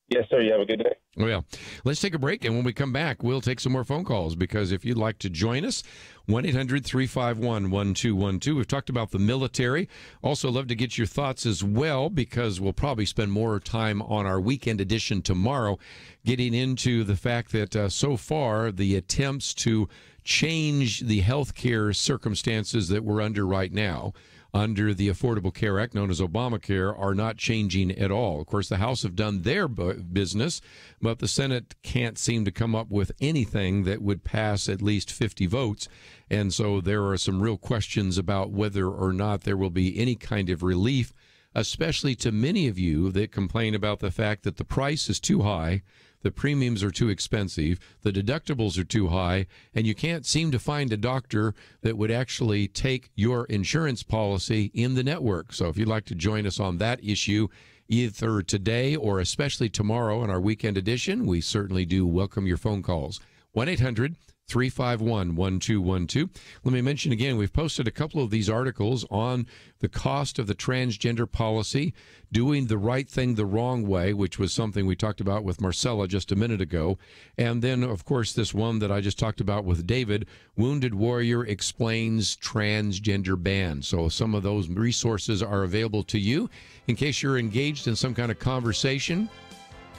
Yes, sir. You have a good day. Well, let's take a break, and when we come back, we'll take some more phone calls, because if you'd like to join us, 1-800-351-1212. We've talked about the military. Also love to get your thoughts as well, because we'll probably spend more time on our weekend edition tomorrow getting into the fact that so far the attempts to change the health care circumstances that we're under right now under the Affordable Care Act, known as Obamacare, are not changing at all. Of course, the House have done their business, but the Senate can't seem to come up with anything that would pass at least 50 votes. And so there are some real questions about whether or not there will be any kind of relief, especially to many of you that complain about the fact that the price is too high, the premiums are too expensive, the deductibles are too high, and you can't seem to find a doctor that would actually take your insurance policy in the network. So if you'd like to join us on that issue, either today or especially tomorrow in our weekend edition, we certainly do welcome your phone calls. 1-800-351-1212. Let me mention again, we've posted a couple of these articles on the cost of the transgender policy, doing the right thing the wrong way, which was something we talked about with Marcella just a minute ago. And then, of course, this one that I just talked about with David, Wounded Warrior Explains Transgender Ban. So some of those resources are available to you in case you're engaged in some kind of conversation.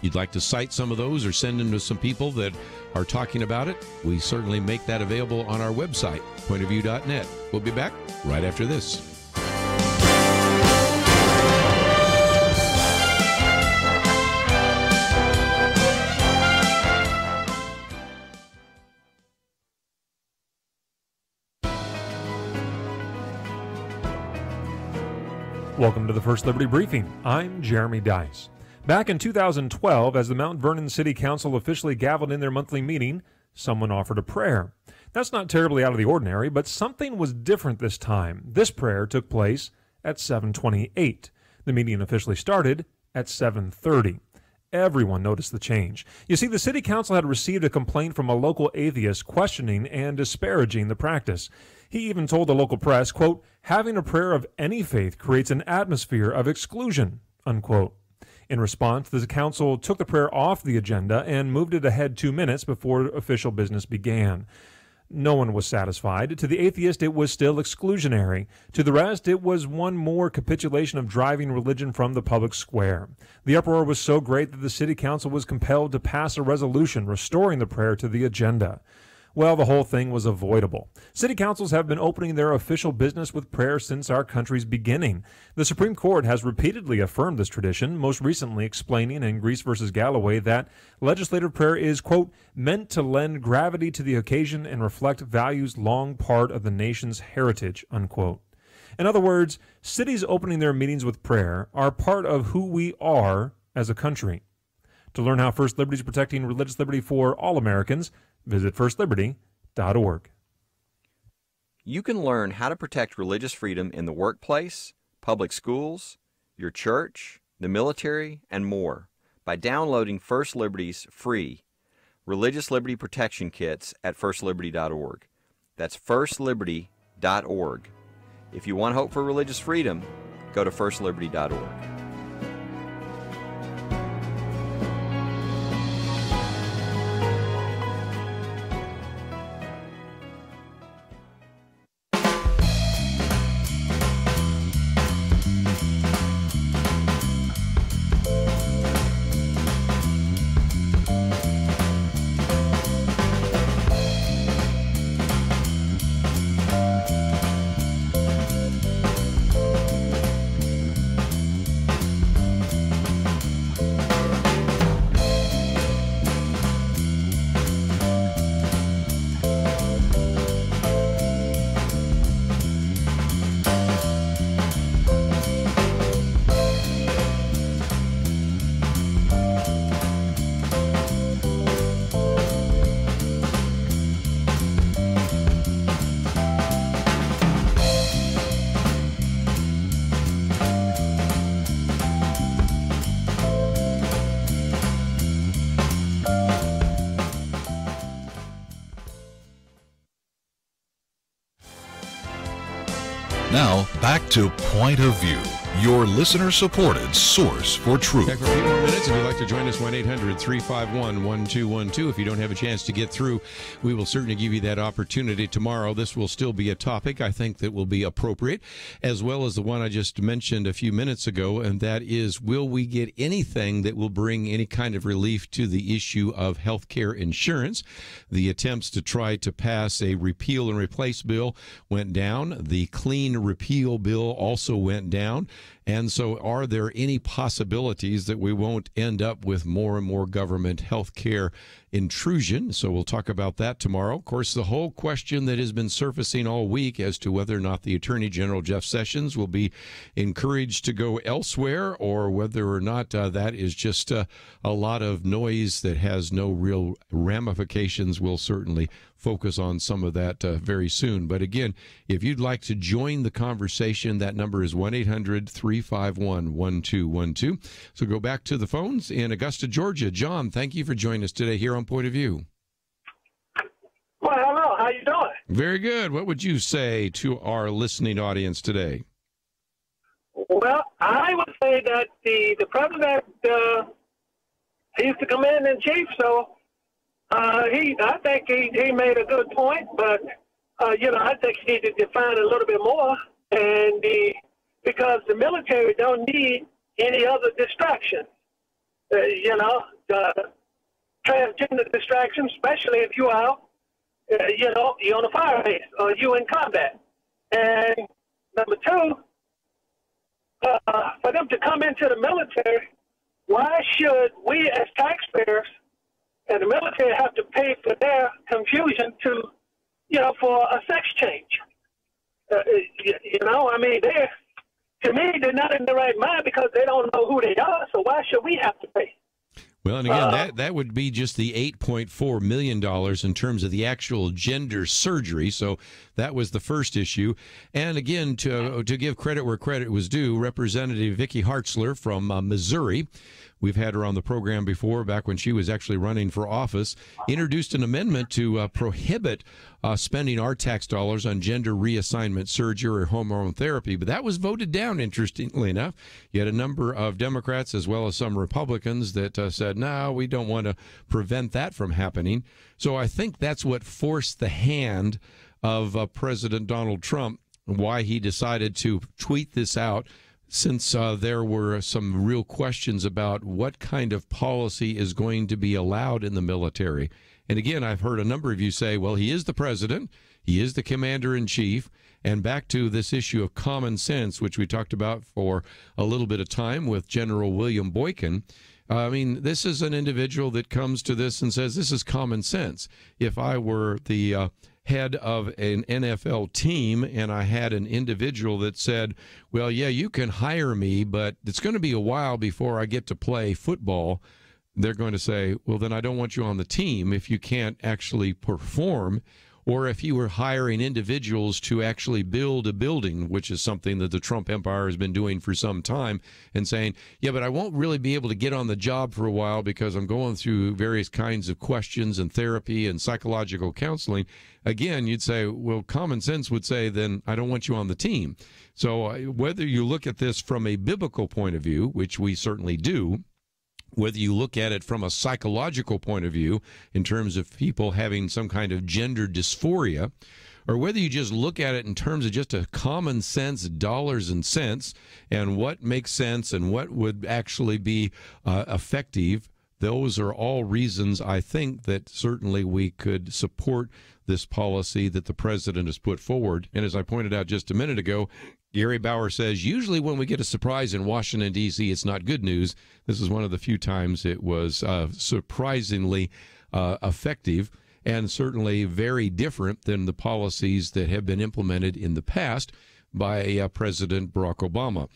You'd like to cite some of those or send them to some people that are talking about it, we certainly make that available on our website, pointofview.net. We'll be back right after this. Welcome to the First Liberty Briefing. I'm Jeremy Dice. Back in 2012, as the Mount Vernon City Council officially gavelled in their monthly meeting, someone offered a prayer. That's not terribly out of the ordinary, but something was different this time. This prayer took place at 7:28. The meeting officially started at 7:30. Everyone noticed the change. You see, the city council had received a complaint from a local atheist questioning and disparaging the practice. He even told the local press, quote, "Having a prayer of any faith creates an atmosphere of exclusion," unquote. In response, the council took the prayer off the agenda and moved it ahead 2 minutes before official business began. No one was satisfied. To the atheist, it was still exclusionary. To the rest, it was one more capitulation of driving religion from the public square. The uproar was so great that the city council was compelled to pass a resolution restoring the prayer to the agenda. Well, the whole thing was avoidable. City councils have been opening their official business with prayer since our country's beginning. The Supreme Court has repeatedly affirmed this tradition, most recently explaining in Greece v. Galloway that legislative prayer is, quote, meant to lend gravity to the occasion and reflect values long part of the nation's heritage, unquote. In other words, cities opening their meetings with prayer are part of who we are as a country. To learn how First Liberty is protecting religious liberty for all Americans, visit firstliberty.org. You can learn how to protect religious freedom in the workplace, public schools, your church, the military, and more by downloading First Liberty's free Religious Liberty Protection Kits at firstliberty.org. That's firstliberty.org. If you want hope for religious freedom, go to firstliberty.org. Now, back to Point of View, your listener-supported source for truth. Back for a few more minutes. If you'd like to join us, 1-800-351-1212. If you don't have a chance to get through, we will certainly give you that opportunity tomorrow. This will still be a topic I think that will be appropriate, as well as the one I just mentioned a few minutes ago, and that is, will we get anything that will bring any kind of relief to the issue of health care insurance? The attempts to try to pass a repeal and replace bill went down. The clean repeal bill also went down. And so are there any possibilities that we won't end up with more and more government health care intrusion? So we'll talk about that tomorrow. Of course, the whole question that has been surfacing all week as to whether or not the Attorney General, Jeff Sessions, will be encouraged to go elsewhere, or whether or not that is just a lot of noise that has no real ramifications. We'll certainly focus on some of that very soon. But again, if you'd like to join the conversation, that number is 1-800-351-1212. So go back to the phones in Augusta, Georgia. John, thank you for joining us today here on Point of View. Well, hello. How you doing? Very good. What would you say to our listening audience today? Well, I would say that the president, he's the commander-in-chief, so I think he made a good point, but I think he need to define a little bit more, and because the military don't need any other distraction. Transgender distraction, especially if you're out, you're on a fire base or you in combat. And number two, for them to come into the military, why should we as taxpayers and the military have to pay for their confusion for a sex change? To me, they're not in the right mind because they don't know who they are, so why should we have to pay? Well, and again, that would be just the $8.4 million in terms of the actual gender surgery. So that was the first issue. And again, to give credit where credit was due, Representative Vicky Hartzler from Missouri, we've had her on the program before, back when she was actually running for office, introduced an amendment to prohibit spending our tax dollars on gender reassignment surgery or hormone therapy. But that was voted down, interestingly enough. You had a number of Democrats as well as some Republicans that said, no, we don't want to prevent that from happening. So I think that's what forced the hand of President Donald Trump, why he decided to tweet this out, since there were some real questions about what kind of policy is going to be allowed in the military. And again, I've heard a number of you say, well, he is the president, he is the commander-in-chief, and back to this issue of common sense, which we talked about for a little bit of time with General William Boykin. This is an individual that comes to this and says, this is common sense. If I were the head of an NFL team and I had an individual that said, well, yeah, you can hire me, but it's going to be a while before I get to play football, they're going to say, well, then I don't want you on the team if you can't actually perform. Or if you were hiring individuals to actually build a building, which is something that the Trump empire has been doing for some time, and saying, yeah, but I won't really be able to get on the job for a while because I'm going through various kinds of questions and therapy and psychological counseling. Again, you'd say, well, common sense would say, then I don't want you on the team. So whether you look at this from a biblical point of view, which we certainly do, whether you look at it from a psychological point of view in terms of people having some kind of gender dysphoria, or whether you just look at it in terms of just a common sense dollars and cents and what makes sense and what would actually be effective, those are all reasons I think that certainly we could support this policy that the president has put forward. And as I pointed out just a minute ago, Gary Bauer says, usually when we get a surprise in Washington, D.C., it's not good news. This is one of the few times it was surprisingly effective and certainly very different than the policies that have been implemented in the past by President Barack Obama.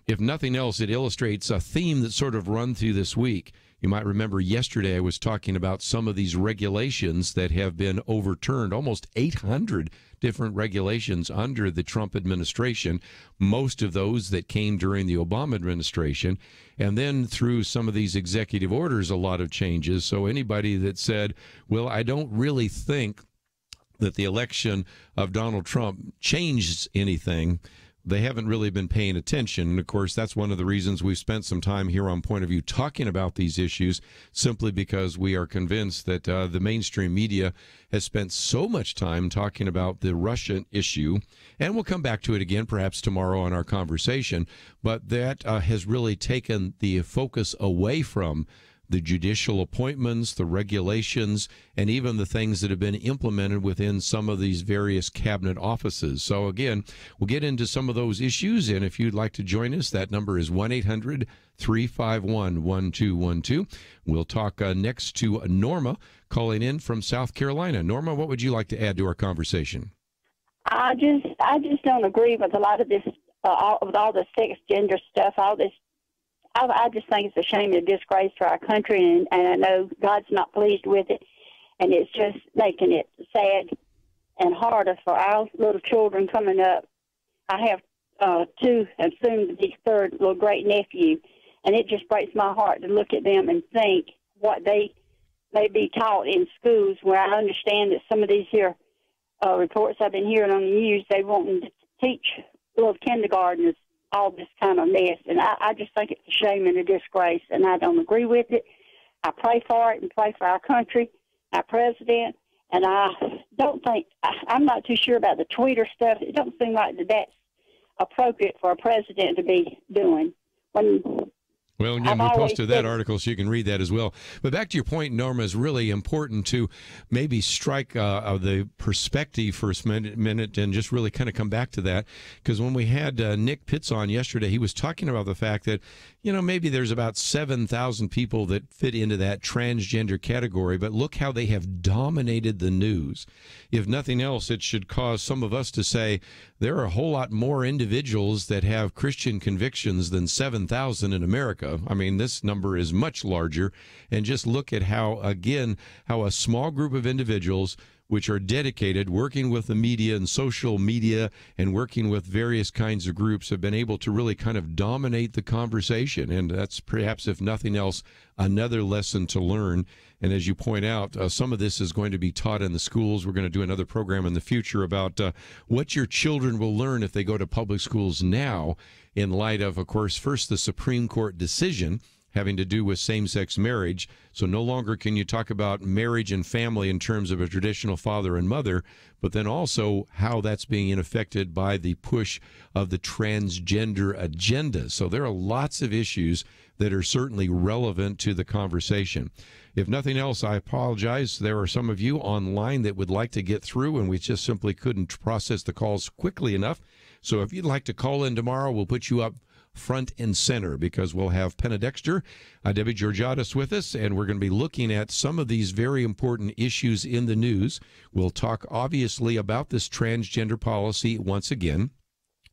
If nothing else, it illustrates a theme that's sort of run through this week. You might remember yesterday I was talking about some of these regulations that have been overturned, almost 800 different regulations under the Trump administration, most of those that came during the Obama administration, and then through some of these executive orders, a lot of changes. So anybody that said, well, I don't really think that the election of Donald Trump changed anything, they haven't really been paying attention. And, of course, that's one of the reasons we've spent some time here on Point of View talking about these issues, simply because we are convinced that the mainstream media has spent so much time talking about the Russian issue. And we'll come back to it again perhaps tomorrow in our conversation. But that has really taken the focus away from the judicial appointments, the regulations, and even the things that have been implemented within some of these various cabinet offices. So again, we'll get into some of those issues, and if you'd like to join us, that number is 1-800-351-1212. We'll talk next to Norma, calling in from South Carolina. Norma, what would you like to add to our conversation? I just don't agree with a lot of this, with all the sex, gender stuff, all this. I just think it's a shame and a disgrace for our country, and I know God's not pleased with it, and it's just making it sad and harder for our little children coming up. I have two, and soon to be third, little great nephew, and it just breaks my heart to look at them and think what they may be taught in schools, where I understand that some of these here reports I've been hearing on the news, they want to teach little kindergartners all this kind of mess, and I just think it's a shame and a disgrace, and I don't agree with it. I pray for it and pray for our country, our president, and I don't think, I'm not too sure about the Twitter stuff. It don't seem like that's appropriate for a president to be doing. Well, and we posted that article so you can read that as well. But back to your point, Norma, is really important to maybe strike the perspective for a minute and just really kind of come back to that. Because when we had Nick Pitts on yesterday, he was talking about the fact that, maybe there's about 7,000 people that fit into that transgender category, but look how they have dominated the news. If nothing else, it should cause some of us to say there are a whole lot more individuals that have Christian convictions than 7,000 in America. I mean, this number is much larger. And just look at how a small group of individuals which are dedicated, working with the media and social media and working with various kinds of groups, have been able to really kind of dominate the conversation. And that's perhaps, if nothing else, another lesson to learn. And as you point out, some of this is going to be taught in the schools. We're going to do another program in the future about what your children will learn if they go to public schools now, in light of course, first the Supreme Court decision having to do with same-sex marriage. So no longer can you talk about marriage and family in terms of a traditional father and mother, but then also how that's being affected by the push of the transgender agenda. So there are lots of issues that are certainly relevant to the conversation. If nothing else, I apologize. There are some of you online that would like to get through, and we just simply couldn't process the calls quickly enough. So if you'd like to call in tomorrow, we'll put you up front and center, because we'll have Penna Dexter, Debbie Georgiadis with us, and we're going to be looking at some of these very important issues in the news. We'll talk, obviously, about this transgender policy once again.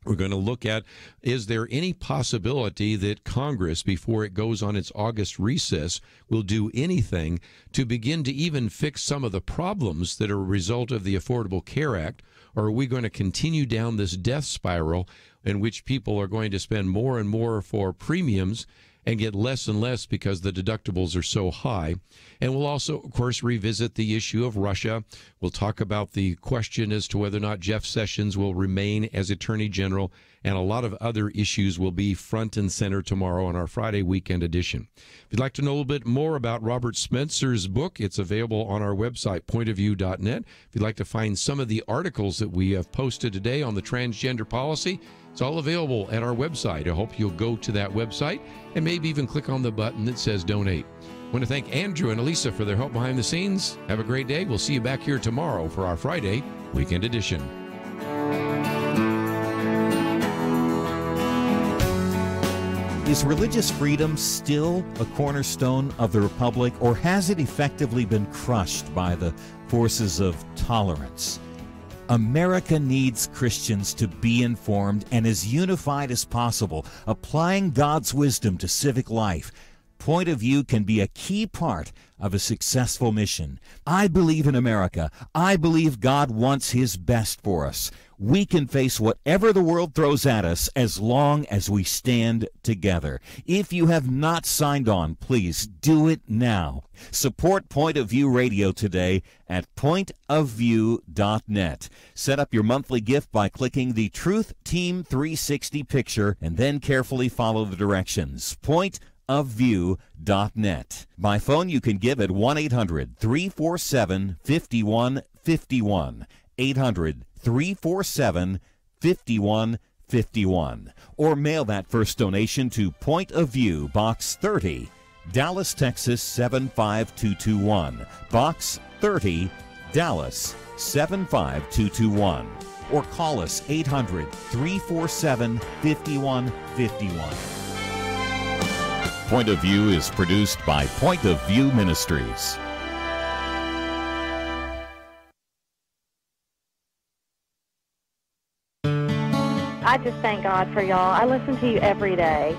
We're going to look at, is there any possibility that Congress, before it goes on its August recess, will do anything to begin to even fix some of the problems that are a result of the Affordable Care Act? Or are we going to continue down this death spiral in which people are going to spend more and more for premiums and get less and less because the deductibles are so high? And we'll also, of course, revisit the issue of Russia. We'll talk about the question as to whether or not Jeff Sessions will remain as Attorney General, and a lot of other issues will be front and center tomorrow on our Friday weekend edition. If you'd like to know a little bit more about Robert Spencer's book, it's available on our website, pointofview.net. If you'd like to find some of the articles that we have posted today on the transgender policy, it's all available at our website. I hope you'll go to that website and maybe even click on the button that says donate. I want to thank Andrew and Elisa for their help behind the scenes. Have a great day. We'll see you back here tomorrow for our Friday weekend edition. Is religious freedom still a cornerstone of the Republic, or has it effectively been crushed by the forces of tolerance? America needs Christians to be informed and as unified as possible, applying God's wisdom to civic life. Point of View can be a key part of a successful mission. I believe in America. I believe God wants His best for us. We can face whatever the world throws at us as long as we stand together. If you have not signed on, please do it now. Support Point of View Radio today at pointofview.net. Set up your monthly gift by clicking the Truth Team 360 picture and then carefully follow the directions. Pointofview.net. By phone, you can give at 1-800-347-5151. 800-347-5151. Or mail that first donation to Point of View, Box 30, Dallas, Texas 75221. Box 30, Dallas 75221. Or call us 800-347-5151. Point of View is produced by Point of View Ministries. I just thank God for y'all. I listen to you every day.